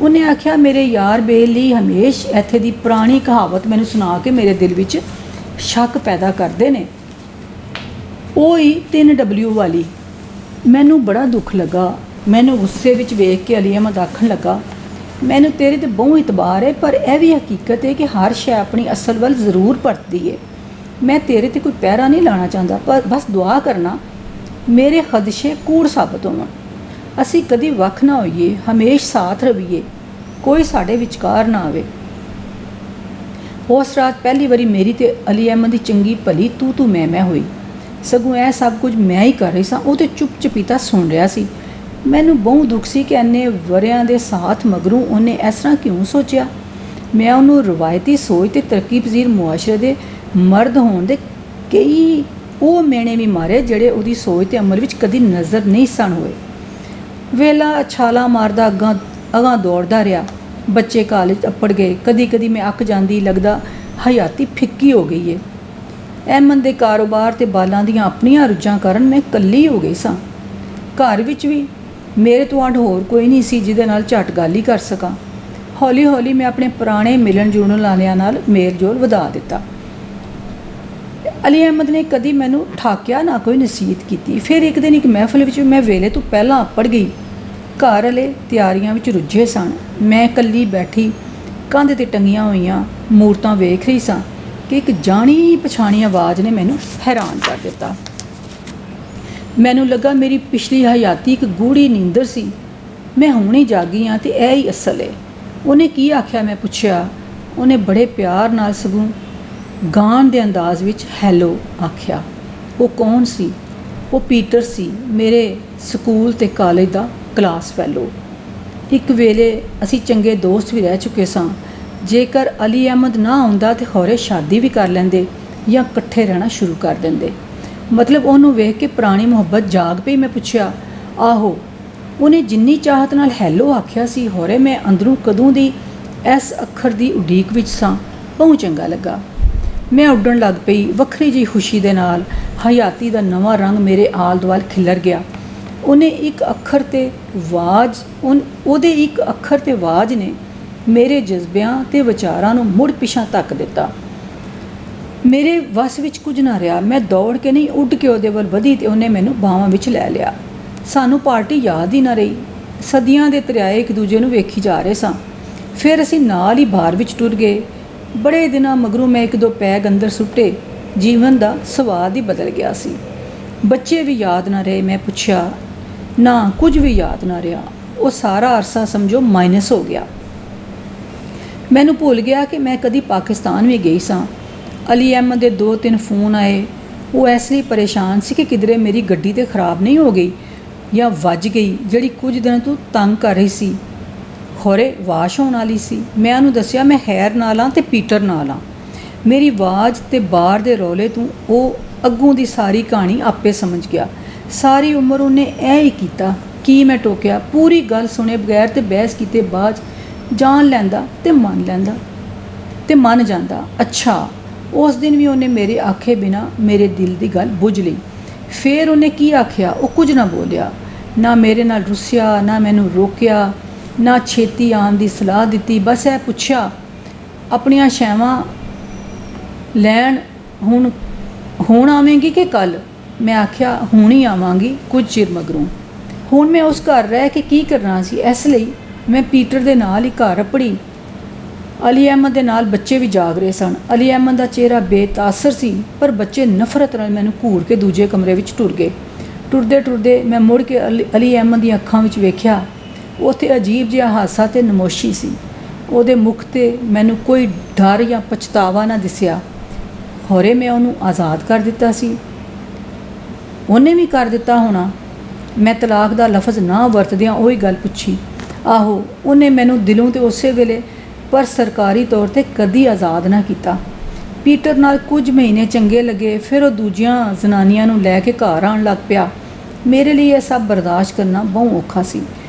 ਉਹਨੇ ਆਖਿਆ, ਮੇਰੇ ਯਾਰ ਬੇਲੀ ਹਮੇਸ਼ ਇੱਥੇ ਦੀ ਪੁਰਾਣੀ ਕਹਾਵਤ ਮੈਨੂੰ ਸੁਣਾ ਕੇ ਮੇਰੇ ਦਿਲ ਵਿੱਚ ਸ਼ੱਕ ਪੈਦਾ ਕਰਦੇ ਨੇ। ਉਹ ਹੀ 3W ਵਾਲੀ। ਮੈਨੂੰ ਬੜਾ ਦੁੱਖ ਲੱਗਾ। ਮੈਨੂੰ ਗੁੱਸੇ ਵਿੱਚ ਵੇਖ ਕੇ ਅਲੀ ਅਹਿਮਦ ਆਖਣ ਲੱਗਾ, ਮੈਨੂੰ ਤੇਰੇ ਤੇ ਬਹੁਤ ਇਤਬਾਰ ਹੈ, ਪਰ ਇਹ ਵੀ ਹਕੀਕਤ ਹੈ ਕਿ ਹਰ ਸ਼ੈ ਆਪਣੀ ਅਸਲ ਵੱਲ ਜ਼ਰੂਰ ਪਰਤਦੀ ਹੈ। ਮੈਂ ਤੇਰੇ ਤੇ ਕੋਈ ਪਹਿਰਾ ਨਹੀਂ ਲਾਉਣਾ ਚਾਹੁੰਦਾ, ਪਰ ਬਸ ਦੁਆ ਕਰਨਾ ਮੇਰੇ ਖਦਸ਼ੇ ਕੂੜ ਸਾਬਤ ਹੋਣ। ਅਸੀਂ ਕਦੀ ਵੱਖ ਨਾ ਹੋਈਏ, ਹਮੇਸ਼ ਸਾਥ ਰਹੀਏ, ਕੋਈ ਸਾਡੇ ਵਿਚਕਾਰ ਨਾ ਆਵੇ। ਉਸ ਰਾਤ ਪਹਿਲੀ ਵਾਰੀ ਮੇਰੀ ਤੇ ਅਲੀ ਅਹਿਮਦ ਦੀ ਚੰਗੀ ਭਲੀ ਤੂੰ ਮੈਂ ਹੋਈ। ਸਗੋਂ ਇਹ ਸਭ ਕੁਝ ਮੈਂ ਹੀ ਕਰ ਰਹੀ ਸਾਂ। ਉਹ ਤੇ ਚੁੱਪ ਚਪੀਤਾ ਸੁਣ ਰਿਹਾ ਸੀ। ਮੈਨੂੰ ਬਹੁਤ ਦੁੱਖ ਸੀ ਕਿ ਇੰਨੇ ਵਰਿਆਂ ਦੇ ਸਾਥ ਮਗਰੋਂ ਉਹਨੇ ਇਸ ਤਰ੍ਹਾਂ ਕਿਉਂ ਸੋਚਿਆ। ਮੈਂ ਉਹਨੂੰ ਰਵਾਇਤੀ ਸੋਚ ਤੇ ਤਰੱਕੀ ਪਜ਼ੀਰ ਮੁਆਸ਼ਰੇ ਦੇ ਮਰਦ ਹੋਣ ਦੇ ਕਈ ਉਹ ਮੇਣੇ ਵੀ ਮਾਰੇ, ਜਿਹੜੇ ਉਹਦੀ ਸੋਚ ਤੇ ਅਮਲ ਵਿੱਚ ਕਦੀ ਨਜ਼ਰ ਨਹੀਂ ਸਨ ਹੋਏ। ਵੇਲਾ ਛਾਲਾਂ ਮਾਰਦਾ ਅਗਾਂ ਦੌੜਦਾ ਰਿਹਾ। ਬੱਚੇ ਕਾਲਜ ਅੱਪੜ ਗਏ। ਕਦੀ ਮੈਂ ਅੱਕ ਜਾਂਦੀ, ਲੱਗਦਾ ਹਯਾਤੀ ਫਿੱਕੀ ਹੋ ਗਈ ਏ। ਅਹਿਮਦ ਦੇ ਕਾਰੋਬਾਰ ਤੇ ਬਾਲਾਂ ਦੀਆਂ ਆਪਣੀਆਂ ਰੁੱਝਾਂ ਕਾਰਨ ਮੈਂ ਇਕੱਲੀ ਹੋ ਗਈ ਸਾਂ। ਘਰ ਵਿੱਚ ਵੀ ਮੇਰੇ ਤੋਂ ਅੱਡ ਹੋਰ ਕੋਈ ਨਹੀਂ ਸੀ ਜਿਹਦੇ ਨਾਲ ਝੱਟ ਗੱਲ ਹੀ ਕਰ ਸਕਾਂ। ਹੌਲੀ ਹੌਲੀ ਮੈਂ ਆਪਣੇ ਪੁਰਾਣੇ ਮਿਲਣ ਜੁਲਣ ਵਾਲਿਆਂ ਨਾਲ ਮੇਲ ਜੋਲ ਵਧਾ ਦਿੱਤਾ। ਅਲੀ ਅਹਿਮਦ ਨੇ ਕਦੀ ਮੈਨੂੰ ਠਾਕਿਆ ਨਾ ਕੋਈ ਨਸੀਹਤ ਕੀਤੀ। ਫਿਰ ਇੱਕ ਦਿਨ ਇੱਕ ਮਹਿਫਲ ਵਿੱਚ ਮੈਂ ਵੇਲੇ ਤੋਂ ਪਹਿਲਾਂ ਅੱਪੜ ਗਈ। ਘਰ ਵਾਲੇ ਤਿਆਰੀਆਂ ਵਿੱਚ ਰੁੱਝੇ ਸਨ। ਮੈਂ ਇਕੱਲੀ ਬੈਠੀ ਕੰਧ 'ਤੇ ਟੰਗੀਆਂ ਹੋਈਆਂ ਮੂਰਤਾਂ ਵੇਖ ਰਹੀ ਸਾਂ ਕਿ ਇੱਕ ਜਾਣੀ ਪਛਾਣੀ ਆਵਾਜ਼ ਨੇ ਮੈਨੂੰ ਹੈਰਾਨ ਕਰ ਦਿੱਤਾ। ਮੈਨੂੰ ਲੱਗਾ ਮੇਰੀ ਪਿਛਲੀ ਹਯਾਤੀ ਇੱਕ ਗੂੜੀ ਨੀਂਦਰ ਸੀ। ਮੈਂ ਹੁਣ ਹੀ ਜਾਗੀ ਹਾਂ ਤੇ ਇਹ ਹੀ ਅਸਲ ਹੈ। ਉਹਨੇ ਕੀ ਆਖਿਆ, ਮੈਂ ਪੁੱਛਿਆ। ਉਹਨੇ ਬੜੇ ਪਿਆਰ ਨਾਲ ਸਗੋਂ ਗਾਣ ਦੇ ਅੰਦਾਜ਼ ਵਿੱਚ ਹੈਲੋ ਆਖਿਆ। ਉਹ ਕੌਣ ਸੀ? ਉਹ ਪੀਟਰ ਸੀ, ਮੇਰੇ ਸਕੂਲ ਤੇ ਕਾਲਜ ਦਾ ਕਲਾਸ ਫੈਲੋ। ਇੱਕ ਵੇਲੇ ਅਸੀਂ ਚੰਗੇ ਦੋਸਤ ਵੀ ਰਹਿ ਚੁੱਕੇ ਸਾਂ। ਜੇਕਰ ਅਲੀ ਅਹਿਮਦ ਨਾ ਆਉਂਦਾ ਤਾਂ ਖੌਰੇ ਸ਼ਾਦੀ ਵੀ ਕਰ ਲੈਂਦੇ ਜਾਂ ਇਕੱਠੇ ਰਹਿਣਾ ਸ਼ੁਰੂ ਕਰ ਦਿੰਦੇ। ਮਤਲਬ ਉਹਨੂੰ ਵੇਖ ਕੇ ਪੁਰਾਣੀ ਮੁਹੱਬਤ ਜਾਗ ਪਈ। ਮੈਂ ਪੁੱਛਿਆ, ਆਹੋ ਉਹਨੇ ਜਿੰਨੀ ਚਾਹਤ ਨਾਲ ਹੈਲੋ ਆਖਿਆ ਸੀ, ਹੋਰੇ ਮੈਂ ਅੰਦਰੋਂ ਕਦੋਂ ਦੀ ਇਸ ਅੱਖਰ ਦੀ ਉਡੀਕ ਵਿੱਚ ਸਾਂ। ਬਹੁਤ ਚੰਗਾ ਲੱਗਾ। ਮੈਂ ਉੱਡਣ ਲੱਗ ਪਈ। ਵੱਖਰੀ ਜਿਹੀ ਖੁਸ਼ੀ ਦੇ ਨਾਲ ਹਯਾਤੀ ਦਾ ਨਵਾਂ ਰੰਗ ਮੇਰੇ ਆਲ ਦੁਆਲ ਖਿਲਰ ਗਿਆ। ਉਹਦੇ ਇੱਕ ਅੱਖਰ ਤੇ ਆਵਾਜ਼ ਨੇ ਮੇਰੇ ਜਜ਼ਬਿਆਂ ਤੇ ਵਿਚਾਰਾਂ ਨੂੰ ਮੁੜ ਪਿਛਾਂ ਧੱਕ ਦਿੱਤਾ। ਮੇਰੇ ਵੱਸ ਵਿੱਚ ਕੁਝ ਨਾ ਰਿਹਾ। ਮੈਂ ਦੌੜ ਕੇ ਨਹੀਂ, ਉੱਡ ਕੇ ਉਹਦੇ ਵੱਲ ਵਧੀ ਤੇ ਉਹਨੇ ਮੈਨੂੰ ਬਾਹਾਂ ਵਿੱਚ ਲੈ ਲਿਆ। ਸਾਨੂੰ ਪਾਰਟੀ ਯਾਦ ਹੀ ਨਾ ਰਹੀ। ਸਦੀਆਂ ਦੇ ਤਰਿਆਏ ਇੱਕ ਦੂਜੇ ਨੂੰ ਵੇਖੀ ਜਾ ਰਹੇ ਸਾਂ। ਫਿਰ ਅਸੀਂ ਨਾਲ ਹੀ ਬਾਰ ਵਿੱਚ ਟੁਰ ਗਏ। ਬੜੇ ਦਿਨਾਂ ਮਗਰੋਂ ਮੈਂ ਇੱਕ ਦੋ ਪੈਗ ਅੰਦਰ ਸੁੱਟੇ। ਜੀਵਨ ਦਾ ਸਵਾਦ ਹੀ ਬਦਲ ਗਿਆ ਸੀ। ਬੱਚੇ ਵੀ ਯਾਦ ਨਾ ਰਹੇ। ਮੈਂ ਪੁੱਛਿਆ, ਨਾ, ਕੁਝ ਵੀ ਯਾਦ ਨਾ ਰਿਹਾ। ਉਹ ਸਾਰਾ ਅਰਸਾ ਸਮਝੋ ਮਾਈਨਸ ਹੋ ਗਿਆ। ਮੈਨੂੰ ਭੁੱਲ ਗਿਆ ਕਿ ਮੈਂ ਕਦੀ ਪਾਕਿਸਤਾਨ ਵੀ ਗਈ ਸਾਂ। ਅਲੀ ਅਹਿਮਦ ਦੇ 2-3 ਫੋਨ ਆਏ। ਉਹ ਇਸ ਲਈ ਪਰੇਸ਼ਾਨ ਸੀ ਕਿ ਕਿਧਰੇ ਮੇਰੀ ਗੱਡੀ ਤੇ ਖਰਾਬ ਨਹੀਂ ਹੋ ਗਈ ਜਾਂ ਵੱਜ ਗਈ, ਜਿਹੜੀ ਕੁਝ ਦਿਨਾਂ ਤੋਂ ਤੰਗ ਕਰ ਰਹੀ ਸੀ। ਹੋਰੇ ਵਾਸ਼ ਹੋਣ ਵਾਲੀ ਸੀ। ਮੈਂ ਉਹਨੂੰ ਦੱਸਿਆ ਮੈਂ ਹੈਰ ਨਾਲ ਹਾਂ ਤੇ ਪੀਟਰ ਨਾਲ ਹਾਂ। ਮੇਰੀ ਆਵਾਜ਼ ਤੇ ਬਾਹਰ ਦੇ ਰੌਲੇ ਤੋਂ ਉਹ ਅੱਗੋਂ ਦੀ ਸਾਰੀ ਕਹਾਣੀ ਆਪੇ ਸਮਝ ਗਿਆ। ਸਾਰੀ ਉਮਰ ਉਹਨੇ ਇਹ ਹੀ ਕੀਤਾ। ਕੀ ਮੈਂ ਟੋਕਿਆ? ਪੂਰੀ ਗੱਲ ਸੁਣੇ ਬਗੈਰ ਤੇ ਬਹਿਸ ਕੀਤੇ ਬਾਅਦ ਜਾਣ ਲੈਂਦਾ ਤੇ ਮੰਨ ਜਾਂਦਾ। ਅੱਛਾ, ਉਸ ਦਿਨ ਵੀ ਉਹਨੇ ਮੇਰੇ ਆਖੇ ਬਿਨਾਂ ਮੇਰੇ ਦਿਲ ਦੀ ਗੱਲ ਬੁੱਝ ਲਈ। ਫਿਰ ਉਹਨੇ ਕੀ ਆਖਿਆ? ਉਹ ਕੁਝ ਨਾ ਬੋਲਿਆ। ਨਾ ਮੇਰੇ ਨਾਲ ਰੁੱਸਿਆ, ਨਾ ਮੈਨੂੰ ਰੋਕਿਆ, ਨਾ ਛੇਤੀ ਆਉਣ ਦੀ ਸਲਾਹ ਦਿੱਤੀ। ਬਸ ਇਹ ਪੁੱਛਿਆ, ਆਪਣੀਆਂ ਸ਼ੈਵਾਂ ਲੈਣ ਹੁਣ ਆਵੇਂਗੀ ਕਿ ਕੱਲ੍ਹ? ਮੈਂ ਆਖਿਆ, ਹੁਣ ਹੀ ਆਵਾਂਗੀ, ਕੁਝ ਚਿਰ ਮਗਰੋਂ। ਹੁਣ ਮੈਂ ਉਸ ਘਰ ਰਹਿ ਕੇ ਕੀ ਕਰਨਾ ਸੀ? ਇਸ ਲਈ ਮੈਂ ਪੀਟਰ ਦੇ ਨਾਲ ਹੀ ਘਰ ਅਪੜੀ। ਅਲੀ ਅਹਿਮਦ ਦੇ ਨਾਲ ਬੱਚੇ ਵੀ ਜਾਗ ਰਹੇ ਸਨ। ਅਲੀ ਅਹਿਮਦ ਦਾ ਚਿਹਰਾ ਬੇਤਾਸਰ ਸੀ, ਪਰ ਬੱਚੇ ਨਫ਼ਰਤ ਨਾਲ ਮੈਨੂੰ ਘੂਰ ਕੇ ਦੂਜੇ ਕਮਰੇ ਵਿੱਚ ਟੁਰ ਗਏ। ਟੁਰਦੇ ਮੈਂ ਮੁੜ ਕੇ ਅਲੀ ਅਹਿਮਦ ਦੀਆਂ ਅੱਖਾਂ ਵਿੱਚ ਵੇਖਿਆ। ਉੱਥੇ ਅਜੀਬ ਜਿਹਾ ਹਾਸਾ ਤੇ ਨਮੋਸ਼ੀ ਸੀ। ਉਹਦੇ ਮੁਖ ਤੇ ਮੈਨੂੰ ਕੋਈ ਡਰ ਜਾਂ ਪਛਤਾਵਾ ਨਾ ਦਿਸਿਆ। ਹੋਰੇ ਮੈਂ ਉਹਨੂੰ ਆਜ਼ਾਦ ਕਰ ਦਿੱਤਾ ਸੀ। ਉਹਨੇ ਵੀ ਕਰ ਦਿੱਤਾ ਹੋਣਾ। ਮੈਂ ਤਲਾਕ ਦਾ ਲਫ਼ਜ਼ ਨਾ ਵਰਤਦਿਆਂ ਉਹੀ ਗੱਲ ਪੁੱਛੀ। ਆਹੋ, ਉਹਨੇ ਮੈਨੂੰ ਦਿਲੋਂ ਤੇ ਉਸੇ ਵੇਲੇ, ਪਰ ਸਰਕਾਰੀ ਤੌਰ ਤੇ ਕਦੀ ਆਜ਼ਾਦ ਨਾ ਕੀਤਾ। ਪੀਟਰ ਨਾਲ ਕੁਝ ਮਹੀਨੇ ਚੰਗੇ ਲੱਗੇ। ਫਿਰ ਉਹ ਦੂਜੀਆਂ ਜ਼ਨਾਨੀਆਂ ਨੂੰ ਲੈ ਕੇ ਘਰ ਆਉਣ ਲੱਗ ਪਿਆ। ਮੇਰੇ ਲਈ ਇਹ ਸਭ ਬਰਦਾਸ਼ਤ ਕਰਨਾ ਬਹੁਤ ਔਖਾ ਸੀ।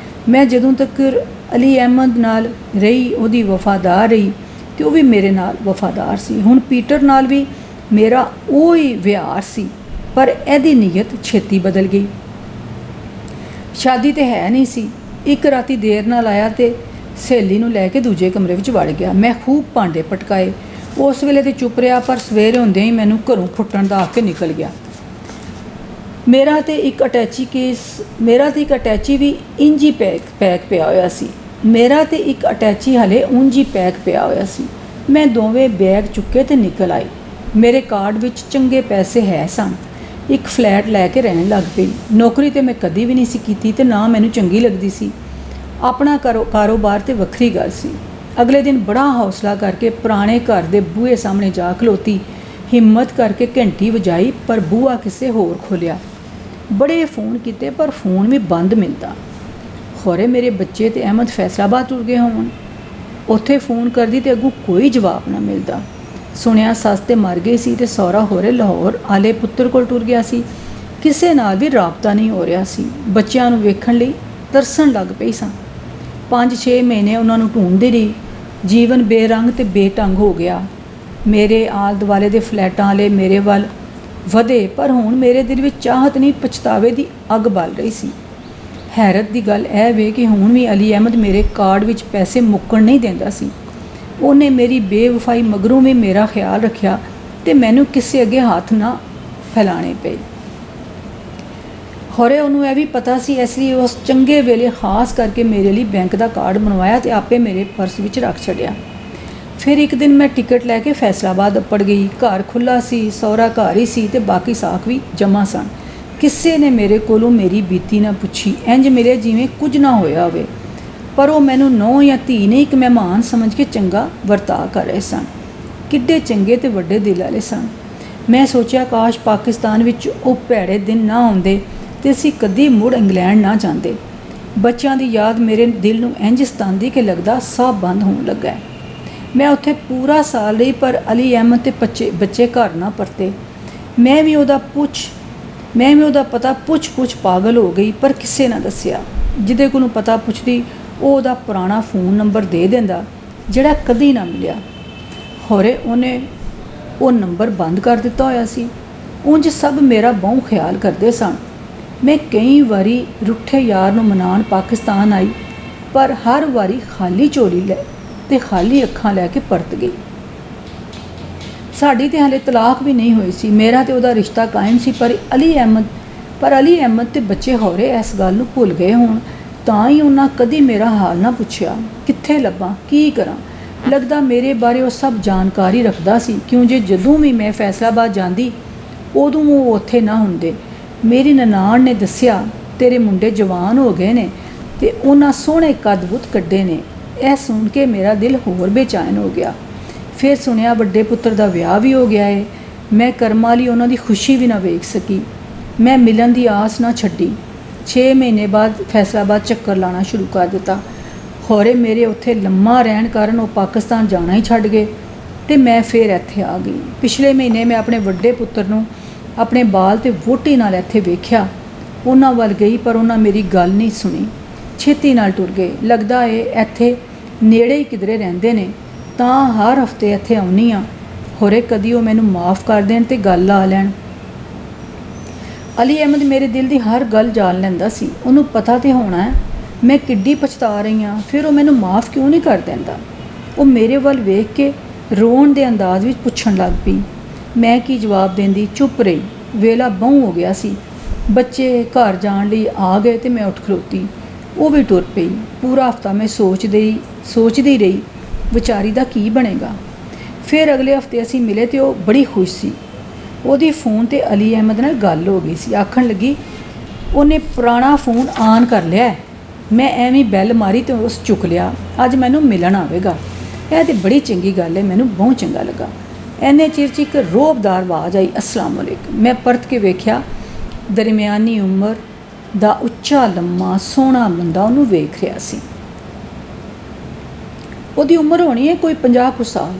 ਮੈਂ ਜਦੋਂ ਤੱਕ ਅਲੀ ਅਹਿਮਦ ਨਾਲ ਰਹੀ, ਉਹਦੀ ਵਫਾਦਾਰ ਰਹੀ ਤੇ ਉਹ ਵੀ ਮੇਰੇ ਨਾਲ ਵਫਾਦਾਰ ਸੀ। ਹੁਣ ਪੀਟਰ ਨਾਲ ਵੀ ਮੇਰਾ ਉਹ ਹੀ ਵਿਹਾਰ ਸੀ, ਪਰ ਇਹਦੀ ਨੀਅਤ ਛੇਤੀ ਬਦਲ ਗਈ। ਸ਼ਾਦੀ ਤੇ ਹੈ ਨਹੀਂ ਸੀ। ਇੱਕ ਰਾਤੀ ਦੇਰ ਨਾਲ ਆਇਆ ਤੇ ਸਹੇਲੀ ਨੂੰ ਲੈ ਕੇ ਦੂਜੇ ਕਮਰੇ ਵਿੱਚ ਵੜ ਗਿਆ। ਮੈਂ ਖੂਬ ਭਾਂਡੇ ਪਟਕਾਏ। ਉਸ ਵੇਲੇ ਤੇ ਚੁੱਪ ਰਿਹਾ, ਪਰ ਸਵੇਰੇ ਹੁੰਦਿਆਂ ਹੀ ਮੈਨੂੰ ਘਰੋਂ ਫੁੱਟਣ ਦਾ ਆ ਕੇ ਨਿਕਲ ਗਿਆ। ਮੇਰਾ ਤੇ ਇੱਕ ਅਟੈਚੀ ਵੀ ਇੰਝ ਹੀ ਪੈਕ ਪਿਆ ਹੋਇਆ ਸੀ। ਮੈਂ ਦੋਵੇਂ ਬੈਗ ਚੁੱਕੇ ਤੇ ਨਿਕਲ ਆਈ। ਮੇਰੇ ਕਾਰਡ ਵਿੱਚ ਚੰਗੇ ਪੈਸੇ ਹੈ ਸਨ। ਇੱਕ ਫਲੈਟ ਲੈ ਕੇ ਰਹਿਣ ਲੱਗ ਪਈ। ਨੌਕਰੀ ਤੇ ਮੈਂ ਕਦੀ ਵੀ ਨਹੀਂ ਸੀ ਕੀਤੀ ਤੇ ਨਾ ਮੈਨੂੰ ਚੰਗੀ ਲੱਗਦੀ ਸੀ। ਆਪਣਾ ਕਾਰੋਬਾਰ ਤੇ ਵੱਖਰੀ ਗੱਲ ਸੀ। ਅਗਲੇ ਦਿਨ ਬੜਾ ਹੌਸਲਾ ਕਰਕੇ ਪੁਰਾਣੇ ਘਰ ਦੇ ਬੂਹੇ ਸਾਹਮਣੇ ਜਾ ਖਲੋਤੀ। ਹਿੰਮਤ ਕਰਕੇ ਘੰਟੀ ਵਜਾਈ, ਪਰ ਬੂਹਾ ਕਿਸੇ ਹੋਰ ਖੋਲ੍ਹਿਆ। ਬੜੇ ਫੋਨ ਕੀਤੇ, ਪਰ ਫੋਨ ਵੀ ਬੰਦ ਮਿਲਦਾ। ਖੌਰੇ ਮੇਰੇ ਬੱਚੇ ਤੇ ਅਹਿਮਦ ਫੈਸਲਾਬਾਦ ਟੁਰ ਗਏ ਹੋਣ। ਉੱਥੇ ਫੋਨ ਕਰਦੀ ਤੇ ਅੱਗੋਂ ਕੋਈ ਜਵਾਬ ਨਾ ਮਿਲਦਾ। ਸੁਣਿਆ ਸੱਸ ਤੇ ਮਰ ਗਈ ਸੀ ਤੇ ਸਹੁਰਾ ਹੋਰੇ ਲਾਹੌਰ ਆਲੇ ਪੁੱਤਰ ਕੋਲ ਟੁਰ ਗਿਆ ਸੀ। ਕਿਸੇ ਨਾਲ ਵੀ ਰਾਬਤਾ ਨਹੀਂ ਹੋ ਰਿਹਾ ਸੀ। ਬੱਚਿਆਂ ਨੂੰ ਵੇਖਣ ਲਈ ਤਰਸਣ ਲੱਗ ਪਈ ਸਾਂ। 5-6 ਮਹੀਨੇ ਉਹਨਾਂ ਨੂੰ ਢੂੰਡਦੀ ਰਹੀ। ਜੀਵਨ ਬੇਰੰਗ ਤੇ ਬੇਢੰਗ ਹੋ ਗਿਆ। ਮੇਰੇ ਆਲ ਦੁਆਲੇ ਦੇ ਫਲੈਟਾਂ ਵਾਲੇ ਮੇਰੇ ਵੱਲ ਵਧੇ, ਪਰ ਹੁਣ ਮੇਰੇ ਦਿਲ ਵਿੱਚ ਚਾਹਤ ਨਹੀਂ, ਪਛਤਾਵੇ ਦੀ ਅੱਗ ਬਲ ਰਹੀ ਸੀ। ਹੈਰਤ ਦੀ ਗੱਲ ਇਹ ਵੇ ਕਿ ਹੁਣ ਵੀ ਅਲੀ ਅਹਿਮਦ ਮੇਰੇ ਕਾਰਡ ਵਿੱਚ ਪੈਸੇ ਮੁੱਕਣ ਨਹੀਂ ਦਿੰਦਾ ਸੀ। ਉਹਨੇ ਮੇਰੀ ਬੇਵਫਾਈ ਮਗਰੋਂ ਵੀ ਮੇਰਾ ਖਿਆਲ ਰੱਖਿਆ ਤੇ ਮੈਨੂੰ ਕਿਸੇ ਅੱਗੇ ਹੱਥ ਨਾ ਫੈਲਾਣੇ ਪਏ। ਖੌਰੇ ਉਹਨੂੰ ਇਹ ਵੀ ਪਤਾ ਸੀ, ਇਸ ਲਈ ਉਸ ਚੰਗੇ ਵੇਲੇ ਖਾਸ ਕਰਕੇ ਮੇਰੇ ਲਈ ਬੈਂਕ ਦਾ ਕਾਰਡ ਬਣਵਾਇਆ ਤੇ ਆਪੇ ਮੇਰੇ ਪਰਸ ਵਿੱਚ ਰੱਖ ਛੱਡਿਆ। ਫਿਰ ਇੱਕ ਦਿਨ ਮੈਂ ਟਿਕਟ ਲੈ ਕੇ ਫੈਸਲਾਬਾਦ ਅੱਪੜ ਗਈ। ਘਰ ਖੁੱਲ੍ਹਾ ਸੀ, ਸਹੁਰਾ ਘਰ ਹੀ ਸੀ ਤੇ ਬਾਕੀ ਸਾਕ ਵੀ ਜਮ੍ਹਾਂ ਸਨ। ਕਿਸੇ ਨੇ ਮੇਰੇ ਕੋਲੋਂ ਮੇਰੀ ਬੀਤੀ ਨਾ ਪੁੱਛੀ। ਇੰਝ ਮਿਲੇ ਜਿਵੇਂ ਕੁਝ ਨਾ ਹੋਇਆ ਹੋਵੇ, ਪਰ ਉਹ ਮੈਨੂੰ ਨੂੰਹ ਜਾਂ ਧੀ ਨੇ ਇੱਕ ਮਹਿਮਾਨ ਸਮਝ ਕੇ ਚੰਗਾ ਵਰਤਾਅ ਕਰ ਰਹੇ ਸਨ। ਕਿੱਡੇ ਚੰਗੇ ਤੇ ਵੱਡੇ ਦਿਲ ਵਾਲੇ ਸਨ। ਮੈਂ ਸੋਚਿਆ ਕਾਸ਼ ਪਾਕਿਸਤਾਨ ਵਿੱਚ ਉਹ ਭੈੜੇ ਦਿਨ ਨਾ ਆਉਂਦੇ ਤੇ ਅਸੀਂ ਕਦੀ ਮੁੜ ਇੰਗਲੈਂਡ ਨਾ ਜਾਂਦੇ। ਬੱਚਿਆਂ ਦੀ ਯਾਦ ਮੇਰੇ ਦਿਲ ਨੂੰ ਇੰਝ ਸਤਾਉਂਦੀ ਕਿ ਲੱਗਦਾ ਸਾਹ ਬੰਦ ਹੋਣ ਲੱਗਾ। ਮੈਂ ਉੱਥੇ ਪੂਰਾ ਸਾਲ ਰਹੀ, ਪਰ ਅਲੀ ਅਹਿਮਦ ਤੇ ਬੱਚੇ ਘਰ ਨਾ ਪਰਤੇ। ਮੈਂ ਵੀ ਉਹਦਾ ਪਤਾ ਪੁੱਛ ਪਾਗਲ ਹੋ ਗਈ, ਪਰ ਕਿਸੇ ਨਾ ਦੱਸਿਆ। ਜਿਹਦੇ ਕੋਲੋਂ ਪਤਾ ਪੁੱਛਦੀ ਉਹ ਉਹਦਾ ਪੁਰਾਣਾ ਫੋਨ ਨੰਬਰ ਦੇ ਦਿੰਦਾ ਜਿਹੜਾ ਕਦੀ ਨਾ ਮਿਲਿਆ। ਹੋਰੇ ਉਹਨੇ ਉਹ ਨੰਬਰ ਬੰਦ ਕਰ ਦਿੱਤਾ ਹੋਇਆ ਸੀ। ਉਂਝ ਸਭ ਮੇਰਾ ਬਹੁ ਖਿਆਲ ਕਰਦੇ ਸਨ। ਮੈਂ ਕਈ ਵਾਰੀ ਰੁੱਠੇ ਯਾਰ ਨੂੰ ਮਨਾਉਣ ਪਾਕਿਸਤਾਨ ਆਈ, ਪਰ ਹਰ ਵਾਰੀ ਖਾਲੀ ਝੋਲੀ ਲੈ ਤੇ ਖਾਲੀ ਅੱਖਾਂ ਲੈ ਕੇ ਪਰਤ ਗਈ। ਸਾਡੀ ਤੇ ਹਾਲੇ ਤਲਾਕ ਵੀ ਨਹੀਂ ਹੋਈ ਸੀ। ਮੇਰਾ ਤੇ ਉਹਦਾ ਰਿਸ਼ਤਾ ਕਾਇਮ ਸੀ, ਪਰ ਅਲੀ ਅਹਿਮਦ ਤੇ ਬੱਚੇ ਹੋਰੇ ਇਸ ਗੱਲ ਨੂੰ ਭੁੱਲ ਗਏ ਹੋਣ ਤਾਂ ਹੀ ਉਹਨਾਂ ਕਦੀ ਮੇਰਾ ਹਾਲ ਨਾ ਪੁੱਛਿਆ। ਕਿੱਥੇ ਲੱਭਾਂ, ਕੀ ਕਰਾਂ? ਲੱਗਦਾ ਮੇਰੇ ਬਾਰੇ ਉਹ ਸਭ ਜਾਣਕਾਰੀ ਰੱਖਦਾ ਸੀ, ਕਿਉਂ ਜੇ ਜਦੋਂ ਵੀ ਮੈਂ ਫੈਸਲਾਬਾਦ ਜਾਂਦੀ ਉਦੋਂ ਉਹ ਉੱਥੇ ਨਾ ਹੁੰਦੇ। ਮੇਰੀ ਨਨਾਣ ਨੇ ਦੱਸਿਆ, ਤੇਰੇ ਮੁੰਡੇ ਜਵਾਨ ਹੋ ਗਏ ਨੇ ਤੇ ਉਹਨਾਂ ਸੋਹਣੇ ਕੱਦ-ਬੁੱਤ ਕੱਢੇ ਨੇ। ਇਹ ਸੁਣ ਕੇ ਮੇਰਾ ਦਿਲ ਹੋਰ ਬੇਚੈਨ ਹੋ ਗਿਆ। ਫਿਰ ਸੁਣਿਆ ਵੱਡੇ ਪੁੱਤਰ ਦਾ ਵਿਆਹ ਵੀ ਹੋ ਗਿਆ ਏ। ਮੈਂ ਕਰਮਾਂ ਲਈ ਉਹਨਾਂ ਦੀ ਖੁਸ਼ੀ ਵੀ ਨਾ ਵੇਖ ਸਕੀ। ਮੈਂ ਮਿਲਣ ਦੀ ਆਸ ਨਾ ਛੱਡੀ। 6 ਮਹੀਨੇ ਬਾਅਦ ਫੈਸਲਾਬਾਦ ਚੱਕਰ ਲਾਉਣਾ ਸ਼ੁਰੂ ਕਰ ਦਿੱਤਾ। ਖੌਰੇ ਮੇਰੇ ਉੱਥੇ ਲੰਮਾ ਰਹਿਣ ਕਾਰਨ ਉਹ ਪਾਕਿਸਤਾਨ ਜਾਣਾ ਹੀ ਛੱਡ ਗਏ ਤੇ ਮੈਂ ਫਿਰ ਇੱਥੇ ਆ ਗਈ। ਪਿਛਲੇ ਮਹੀਨੇ ਮੈਂ ਆਪਣੇ ਵੱਡੇ ਪੁੱਤਰ ਨੂੰ ਆਪਣੇ ਬਾਲ ਤੇ ਵਹੁਟੀ ਨਾਲ ਇੱਥੇ ਵੇਖਿਆ। ਉਹਨਾਂ ਵੱਲ ਗਈ, ਪਰ ਉਹਨਾਂ ਮੇਰੀ ਗੱਲ ਨਹੀਂ ਸੁਣੀ। ਛੇਤੀ ਨਾਲ ਟੁਰ ਗਏ। ਲੱਗਦਾ ਏ ਇੱਥੇ ਨੇੜੇ ਹੀ ਕਿਧਰੇ ਰਹਿੰਦੇ ਨੇ, ਤਾਂ ਹਰ ਹਫ਼ਤੇ ਇੱਥੇ ਆਉਂਦੀ ਹਾਂ। ਹੋਰੇ ਕਦੀ ਉਹ ਮੈਨੂੰ ਮਾफ़ ਕਰ ਦੇਣ ਤੇ ਗੱਲ ਲਾ ਲੈਣ। ਅਲੀ ਅਹਿਮਦ ਮੇਰੇ ਦਿਲ ਦੀ ਹਰ ਗੱਲ ਜਾਣ ਲੈਂਦਾ ਸੀ। ਉਹਨੂੰ ਪਤਾ ਤੇ ਹੋਣਾ ਹੈ ਮੈਂ ਕਿੱਡੀ ਪਛਤਾ ਰਹੀ ਹਾਂ, ਫਿਰ ਉਹ ਮੈਨੂੰ ਮਾफ़ ਕਿਉਂ ਨਹੀਂ ਕਰ ਦਿੰਦਾ? ਉਹ ਮੇਰੇ ਵੱਲ ਵੇਖ ਕੇ ਰੋਣ ਦੇ ਅੰਦਾਜ਼ ਵਿੱਚ ਪੁੱਛਣ ਲੱਗ ਪਈ। ਮੈਂ ਕੀ ਜਵਾਬ ਦਿੰਦੀ? ਚੁੱਪ ਰਹੀ। ਵੇਲਾ ਬਹੁ ਹੋ ਗਿਆ ਸੀ। ਬੱਚੇ ਘਰ ਜਾਣ ਲਈ ਆ ਗਏ ਤੇ ਮੈਂ ਉੱਠ ਖਲੋਤੀ। ਉਹ ਵੀ ਟੁਰ ਪਈ। ਪੂਰਾ ਹਫ਼ਤਾ ਮੈਂ ਸੋਚਦੀ ਰਹੀ ਵਿਚਾਰੀ ਦਾ ਕੀ ਬਣੇਗਾ। ਫਿਰ ਅਗਲੇ ਹਫ਼ਤੇ ਅਸੀਂ ਮਿਲੇ ਤੇ ਉਹ ਬੜੀ ਖੁਸ਼ ਸੀ। ਉਹਦੀ ਫ਼ੋਨ 'ਤੇ ਅਲੀ ਅਹਿਮਦ ਨਾਲ ਗੱਲ ਹੋ ਗਈ ਸੀ। ਆਖਣ ਲੱਗੀ, ਉਹਨੇ ਪੁਰਾਣਾ ਫ਼ੋਨ ਆਨ ਕਰ ਲਿਆ। ਮੈਂ ਐਵੇਂ ਬੈਲ ਮਾਰੀ ਤੇ ਉਸ ਚੁੱਕ ਲਿਆ। ਅੱਜ ਮੈਨੂੰ ਮਿਲਣ ਆਵੇਗਾ। ਇਹ ਤਾਂ ਬੜੀ ਚੰਗੀ ਗੱਲ ਹੈ। ਮੈਨੂੰ ਬਹੁਤ ਚੰਗਾ ਲੱਗਾ। ਇੰਨੇ ਚਿਰ 'ਚ ਇੱਕ ਰੋਬਦਾਰ ਆਵਾਜ਼ ਆਈ, ਅਸਲਾਮ ਵਾਲੇਕੁਮ। ਮੈਂ ਪਰਤ ਕੇ ਵੇਖਿਆ, ਦਰਮਿਆਨੀ ਉਮਰ ਦਾ ਉੱਚਾ ਲੰਮਾ ਸੋਹਣਾ ਬੰਦਾ ਉਹਨੂੰ ਵੇਖ ਰਿਹਾ ਸੀ। ਉਹਦੀ ਉਮਰ ਹੋਣੀ ਹੈ ਕੋਈ 50 ਕੁ ਸਾਲ।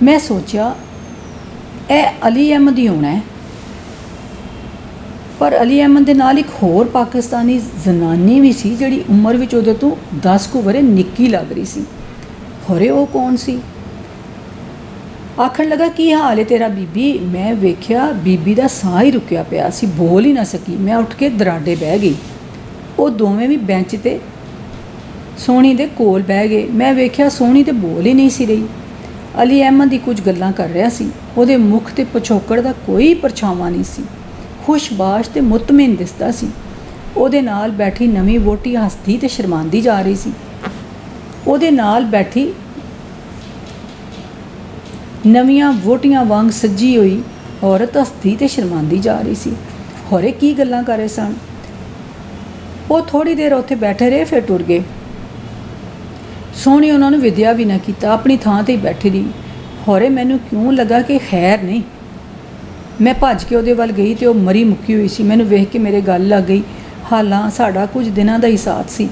ਮੈਂ ਸੋਚਿਆ ਇਹ ਅਲੀ ਅਹਿਮਦ ਹੀ ਹੋਣਾ ਹੈ। ਪਰ ਅਲੀ ਅਹਿਮਦ ਦੇ ਨਾਲ ਇੱਕ ਹੋਰ ਪਾਕਿਸਤਾਨੀ ਜ਼ਨਾਨੀ ਵੀ ਸੀ, ਜਿਹੜੀ ਉਮਰ ਵਿੱਚ ਉਹਦੇ ਤੋਂ 10 ਕੁ ਵਰੇ ਨਿੱਕੀ ਲੱਗ ਰਹੀ ਸੀ। ਹੋਰੇ ਉਹ ਕੌਣ ਸੀ? ਆਖਣ ਲੱਗਾ, ਕੀ ਹਾਲ ਹੈ ਤੇਰਾ ਬੀਬੀ? ਮੈਂ ਵੇਖਿਆ ਬੀਬੀ ਦਾ ਸਾਹ ਹੀ ਰੁਕਿਆ ਪਿਆ ਸੀ, ਬੋਲ ਹੀ ਨਾ ਸਕੀ। ਮੈਂ ਉੱਠ ਕੇ ਦਰਾਡੇ ਬਹਿ ਗਈ। ਉਹ ਦੋਵੇਂ ਵੀ ਬੈਂਚ 'ਤੇ ਸੋਹਣੀ ਦੇ ਕੋਲ ਬਹਿ ਗਏ। ਮੈਂ ਵੇਖਿਆ ਸੋਹਣੀ ਤੇ ਬੋਲ ਹੀ ਨਹੀਂ ਸੀ ਰਹੀ। ਅਲੀ ਅਹਿਮਦ ਦੀ ਕੁਝ ਗੱਲਾਂ ਕਰ ਰਿਹਾ ਸੀ। ਉਹਦੇ ਮੁਖ ਤੇ ਪਿਛੋਕੜ ਦਾ ਕੋਈ ਪਰਛਾਵਾਂ ਨਹੀਂ ਸੀ। ਖੁਸ਼ਬਾਸ਼ ਤੇ ਮੁਤਮਿਨ ਦਿਸਦਾ ਸੀ। ਉਹਦੇ ਨਾਲ ਬੈਠੀ ਨਵੀਂ ਵਹੁਟੀ ਹੱਸਦੀ ਤੇ ਸ਼ਰਮਾਂਦੀ ਜਾ ਰਹੀ ਸੀ। ਉਹਦੇ ਨਾਲ ਬੈਠੀ ਨਵੀਆਂ ਵਹੁਟੀਆਂ ਵਾਂਗ ਸੱਜੀ ਹੋਈ ਔਰਤ ਹੱਸਦੀ ਤੇ ਸ਼ਰਮਾਂਦੀ ਜਾ ਰਹੀ ਸੀ। ਹੋਰੇ ਕੀ ਗੱਲਾਂ ਕਰ ਰਹੇ ਸਨ। ਉਹ ਥੋੜ੍ਹੀ ਦੇਰ ਉੱਥੇ ਬੈਠੇ ਰਹੇ, ਫਿਰ ਟੁਰ ਗਏ। ਸੋਹਣੀ ਉਹਨਾਂ ਨੂੰ ਵਿਦਿਆ ਵੀ ਨਾ ਕੀਤਾ, ਆਪਣੀ ਥਾਂ 'ਤੇ ਹੀ ਬੈਠੀ ਰਹੀ। ਹੋਰੇ ਮੈਨੂੰ ਕਿਉਂ ਲੱਗਾ ਕਿ ਖੈਰ ਨਹੀਂ। ਮੈਂ ਭੱਜ ਕੇ ਉਹਦੇ ਵੱਲ ਗਈ ਤੇ ਉਹ ਮਰੀ ਮੁੱਕੀ ਹੋਈ ਸੀ। ਮੈਨੂੰ ਵੇਖ ਕੇ ਮੇਰੇ ਗੱਲ ਲੱਗ ਗਈ। ਹਾਲਾਂ ਸਾਡਾ ਕੁਝ ਦਿਨਾਂ ਦਾ ਹੀ ਸਾਥ ਸੀ,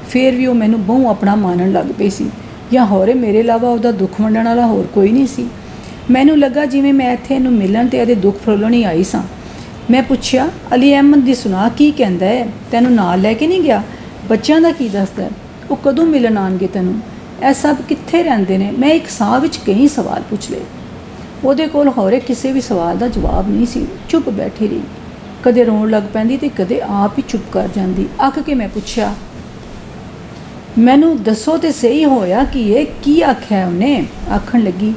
ਫਿਰ ਵੀ ਉਹ ਮੈਨੂੰ ਬਹੁ ਆਪਣਾ ਮਾਨਣ ਲੱਗ ਪਈ ਸੀ। ਜਾਂ ਹੋਰੇ ਮੇਰੇ ਇਲਾਵਾ ਉਹਦਾ ਦੁੱਖ ਵੰਡਣ ਵਾਲਾ ਹੋਰ ਕੋਈ ਨਹੀਂ ਸੀ। ਮੈਨੂੰ ਲੱਗਾ ਜਿਵੇਂ ਮੈਂ ਇੱਥੇ ਇਹਨੂੰ ਮਿਲਣ ਤੇ ਇਹਦੇ ਦੁੱਖ ਫਰੋਲਣ ਹੀ ਆਈ ਸਾਂ। ਮੈਂ ਪੁੱਛਿਆ, ਅਲੀ ਅਹਿਮਦ ਦੀ ਸੁਣਾ, ਕੀ ਕਹਿੰਦਾ ਹੈ? ਤੈਨੂੰ ਨਾਲ ਲੈ ਕੇ ਨਹੀਂ ਗਿਆ? ਬੱਚਿਆਂ ਦਾ ਕੀ ਦੱਸਦਾ? ਉਹ ਕਦੋਂ ਮਿਲਣ ਆਉਣਗੇ ਤੈਨੂੰ? ਇਹ ਸਭ ਕਿੱਥੇ ਰਹਿੰਦੇ ਨੇ? ਮੈਂ ਇੱਕ ਸਾਹ ਵਿੱਚ ਕਈ ਸਵਾਲ ਪੁੱਛ ਲਏ। ਉਹਦੇ ਕੋਲ ਹੋਰੇ ਕਿਸੇ ਵੀ ਸਵਾਲ ਦਾ ਜਵਾਬ ਨਹੀਂ ਸੀ। ਚੁੱਪ ਬੈਠੀ ਰਹੀ। ਕਦੇ ਰੋਣ ਲੱਗ ਪੈਂਦੀ ਤੇ ਕਦੇ ਆਪ ਹੀ ਚੁੱਪ ਕਰ ਜਾਂਦੀ। ਅੱਕ ਕੇ ਮੈਂ ਪੁੱਛਿਆ, ਮੈਨੂੰ ਦੱਸੋ ਤੇ ਸਹੀ ਹੋਇਆ ਕਿ ਇਹ ਕੀ ਆਖਿਆ ਉਹਨੇ? ਆਖਣ ਲੱਗੀ,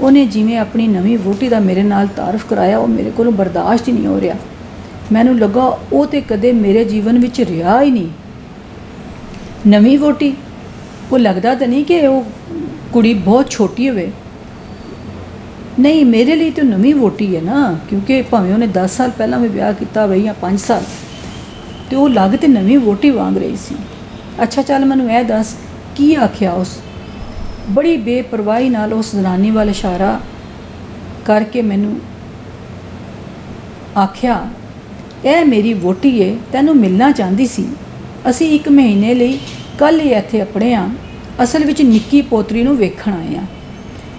ਉਹਨੇ ਜਿਵੇਂ ਆਪਣੀ ਨਵੀਂ ਵਹੁਟੀ ਦਾ ਮੇਰੇ ਨਾਲ ਤਾਰਫ ਕਰਾਇਆ, ਉਹ ਮੇਰੇ ਕੋਲੋਂ ਬਰਦਾਸ਼ਤ ਹੀ ਨਹੀਂ ਹੋ ਰਿਹਾ। ਮੈਨੂੰ ਲੱਗਾ ਉਹ ਤੇ ਕਦੇ ਮੇਰੇ ਜੀਵਨ ਵਿੱਚ ਰਿਹਾ ਹੀ ਨਹੀਂ। ਨਵੀਂ ਵਹੁਟੀ? ਉਹ ਲੱਗਦਾ ਤਾਂ ਨਹੀਂ ਕਿ ਉਹ ਕੁੜੀ ਬਹੁਤ ਛੋਟੀ ਹੋਵੇ। ਨਹੀਂ, ਮੇਰੇ ਲਈ ਤਾਂ ਨਵੀਂ ਵਹੁਟੀ ਹੈ ਨਾ, ਕਿਉਂਕਿ ਭਾਵੇਂ ਉਹਨੇ 10 ਸਾਲ ਪਹਿਲਾਂ ਵੀ ਵਿਆਹ ਕੀਤਾ ਹੋਵੇ ਜਾਂ 5 ਸਾਲ, ਤੇ ਉਹ ਲੱਗ ਤੇ ਨਵੀਂ ਵਹੁਟੀ ਵਾਂਗ ਰਹੀ ਸੀ। ਅੱਛਾ ਚੱਲ ਮੈਨੂੰ ਇਹ ਦੱਸ, ਕੀ ਆਖਿਆ ਉਸ? ਬੜੀ ਬੇਪਰਵਾਹੀ ਨਾਲ ਉਸ ਜ਼ਨਾਨੀ ਵੱਲ ਇਸ਼ਾਰਾ ਕਰਕੇ ਮੈਨੂੰ ਆਖਿਆ, ਇਹ ਮੇਰੀ ਵਹੁਟੀ ਏ, ਤੈਨੂੰ ਮਿਲਣਾ ਚਾਹੁੰਦੀ ਸੀ। ਅਸੀਂ 1 ਮਹੀਨੇ ਲਈ ਕੱਲ੍ਹ ਹੀ ਇੱਥੇ ਆਪਣੇ ਹਾਂ। ਅਸਲ ਵਿੱਚ ਨਿੱਕੀ ਪੋਤਰੀ ਨੂੰ ਵੇਖਣ ਆਏ ਹਾਂ।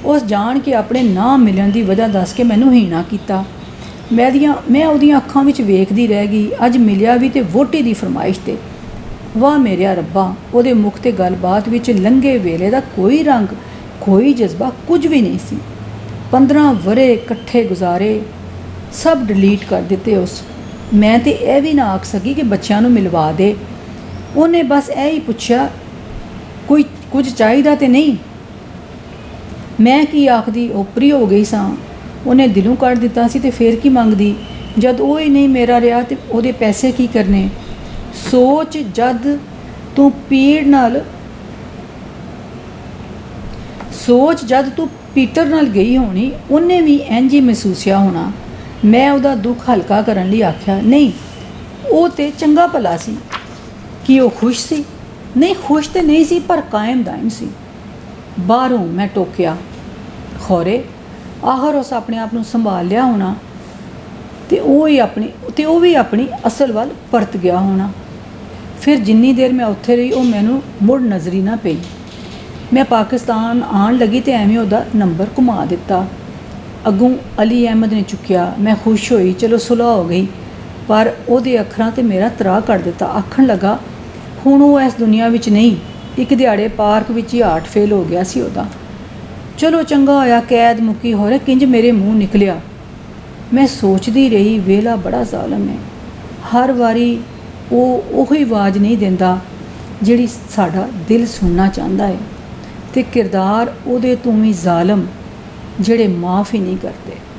ਉਸ ਜਾਣ ਕੇ ਆਪਣੇ ਨਾ ਮਿਲਣ ਦੀ ਵਜ੍ਹਾ ਦੱਸ ਕੇ ਮੈਨੂੰ ਹੀਣਾ ਕੀਤਾ। ਮੈਂ ਉਹਦੀਆਂ ਅੱਖਾਂ ਵਿੱਚ ਵੇਖਦੀ ਰਹਿ ਗਈ। ਅੱਜ ਮਿਲਿਆ ਵੀ ਤੇ ਵਹੁਟੀ ਦੀ ਫਰਮਾਇਸ਼ 'ਤੇ। ਵਾਹ ਮੇਰਿਆ ਰੱਬਾ, ਉਹਦੇ ਮੁਖ ਤੇ ਗੱਲਬਾਤ ਵਿੱਚ ਲੰਘੇ ਵੇਲੇ ਦਾ ਕੋਈ ਰੰਗ, ਕੋਈ ਜਜ਼ਬਾ, ਕੁਝ ਵੀ ਨਹੀਂ ਸੀ। 15 ਵਰ੍ਹੇ ਇਕੱਠੇ ਗੁਜ਼ਾਰੇ, ਸਭ ਡਿਲੀਟ ਕਰ ਦਿੱਤੇ ਉਸ। ਮੈਂ ਤੇ ਇਹ ਵੀ ਨਾ ਆਖ ਸਕੀ ਕਿ ਬੱਚਿਆਂ ਨੂੰ ਮਿਲਵਾ ਦੇ। ਉਹਨੇ ਬਸ ਇਹ ਹੀ ਪੁੱਛਿਆ, ਕੋਈ ਕੁਝ ਚਾਹੀਦਾ ਤੇ ਨਹੀਂ? ਮੈਂ ਕੀ ਆਖਦੀ, ਓਪਰੀ ਹੋ ਗਈ ਸਾਂ। ਉਹਨੇ ਦਿਲੋਂ ਕੱਢ ਦਿੱਤਾ ਸੀ ਤੇ ਫੇਰ ਕੀ ਮੰਗਦੀ? ਜਦ ਉਹ ਹੀ ਨਹੀਂ ਮੇਰਾ ਰਿਹਾ ਤੇ ਉਹਦੇ ਪੈਸੇ ਕੀ ਕਰਨੇ? ਸੋਚ ਜਦ ਤੂੰ ਪੀਟਰ ਨਾਲ ਗਈ ਹੋਣੀ, ਉਹਨੇ ਵੀ ਇੰਝ ਹੀ ਮਹਿਸੂਸਿਆ ਹੋਣਾ। ਮੈਂ ਉਹਦਾ ਦੁੱਖ ਹਲਕਾ ਕਰਨ ਲਈ ਆਖਿਆ, ਨਹੀਂ, ਉਹ ਤੇ ਚੰਗਾ ਭਲਾ ਸੀ। ਕੀ ਉਹ ਖੁਸ਼ ਸੀ? ਨਹੀਂ, ਖੁਸ਼ ਤੇ ਨਹੀਂ ਸੀ, ਪਰ ਕਾਇਮ ਦਾਇਮ ਸੀ। ਬਾਹਰੋਂ ਮੈਂ ਟੋਕਿਆ, ਖੌਰੇ ਆਖਰ ਉਸ ਆਪਣੇ ਆਪ ਨੂੰ ਸੰਭਾਲ ਲਿਆ ਹੋਣਾ ਤੇ ਉਹ ਵੀ ਆਪਣੀ ਅਸਲ ਵੱਲ ਪਰਤ ਗਿਆ ਹੋਣਾ। ਫਿਰ ਜਿੰਨੀ ਦੇਰ ਮੈਂ ਉੱਥੇ ਰਹੀ, ਉਹ ਮੈਨੂੰ ਮੁੜ ਨਜ਼ਰ ਹੀ ਨਾ ਪਈ। ਮੈਂ ਪਾਕਿਸਤਾਨ ਆਉਣ ਲੱਗੀ ਤੇ ਐਵੇਂ ਉਹਦਾ ਨੰਬਰ ਘੁਮਾ ਦਿੱਤਾ। ਅੱਗੋਂ ਅਲੀ ਅਹਿਮਦ ਨੇ ਚੁੱਕਿਆ। ਮੈਂ ਖੁਸ਼ ਹੋਈ, ਚਲੋ ਸੁਲ੍ਹਾ ਹੋ ਗਈ। ਪਰ ਉਹਦੇ ਅੱਖਰਾਂ ਤੇ ਮੇਰਾ ਤਰਾਹ ਕੱਢ ਦਿੱਤਾ। ਆਖਣ ਲੱਗਾ, ਹੁਣ ਉਹ ਇਸ ਦੁਨੀਆ ਵਿੱਚ ਨਹੀਂ। ਇੱਕ ਦਿਹਾੜੇ ਪਾਰਕ ਵਿੱਚ ਹੀ ਹਾਰਟ ਫੇਲ ਹੋ ਗਿਆ ਸੀ ਉਹਦਾ। ਚਲੋ ਚੰਗਾ ਹੋਇਆ ਕੈਦ ਮੁੱਕੀ। ਹੋਰੇ ਕਿੰਜ ਮੇਰੇ ਮੂੰਹ ਨਿਕਲਿਆ। ਮੈਂ ਸੋਚਦੀ ਰਹੀ, ਵੇਲਾ ਬੜਾ ਜ਼ਾਲਮ ਹੈ। ਹਰ ਵਾਰੀ ਉਹ ਉਹੀ ਆਵਾਜ਼ ਨਹੀਂ ਦਿੰਦਾ ਜਿਹੜੀ ਸਾਡਾ ਦਿਲ ਸੁਣਨਾ ਚਾਹੁੰਦਾ ਹੈ, ਤੇ ਕਿਰਦਾਰ ਉਹਦੇ ਤੋਂ ਵੀ ਜ਼ਾਲਮ ਜਿਹੜੇ ਮਾफ़ ਹੀ ਨਹੀਂ ਕਰਦੇ।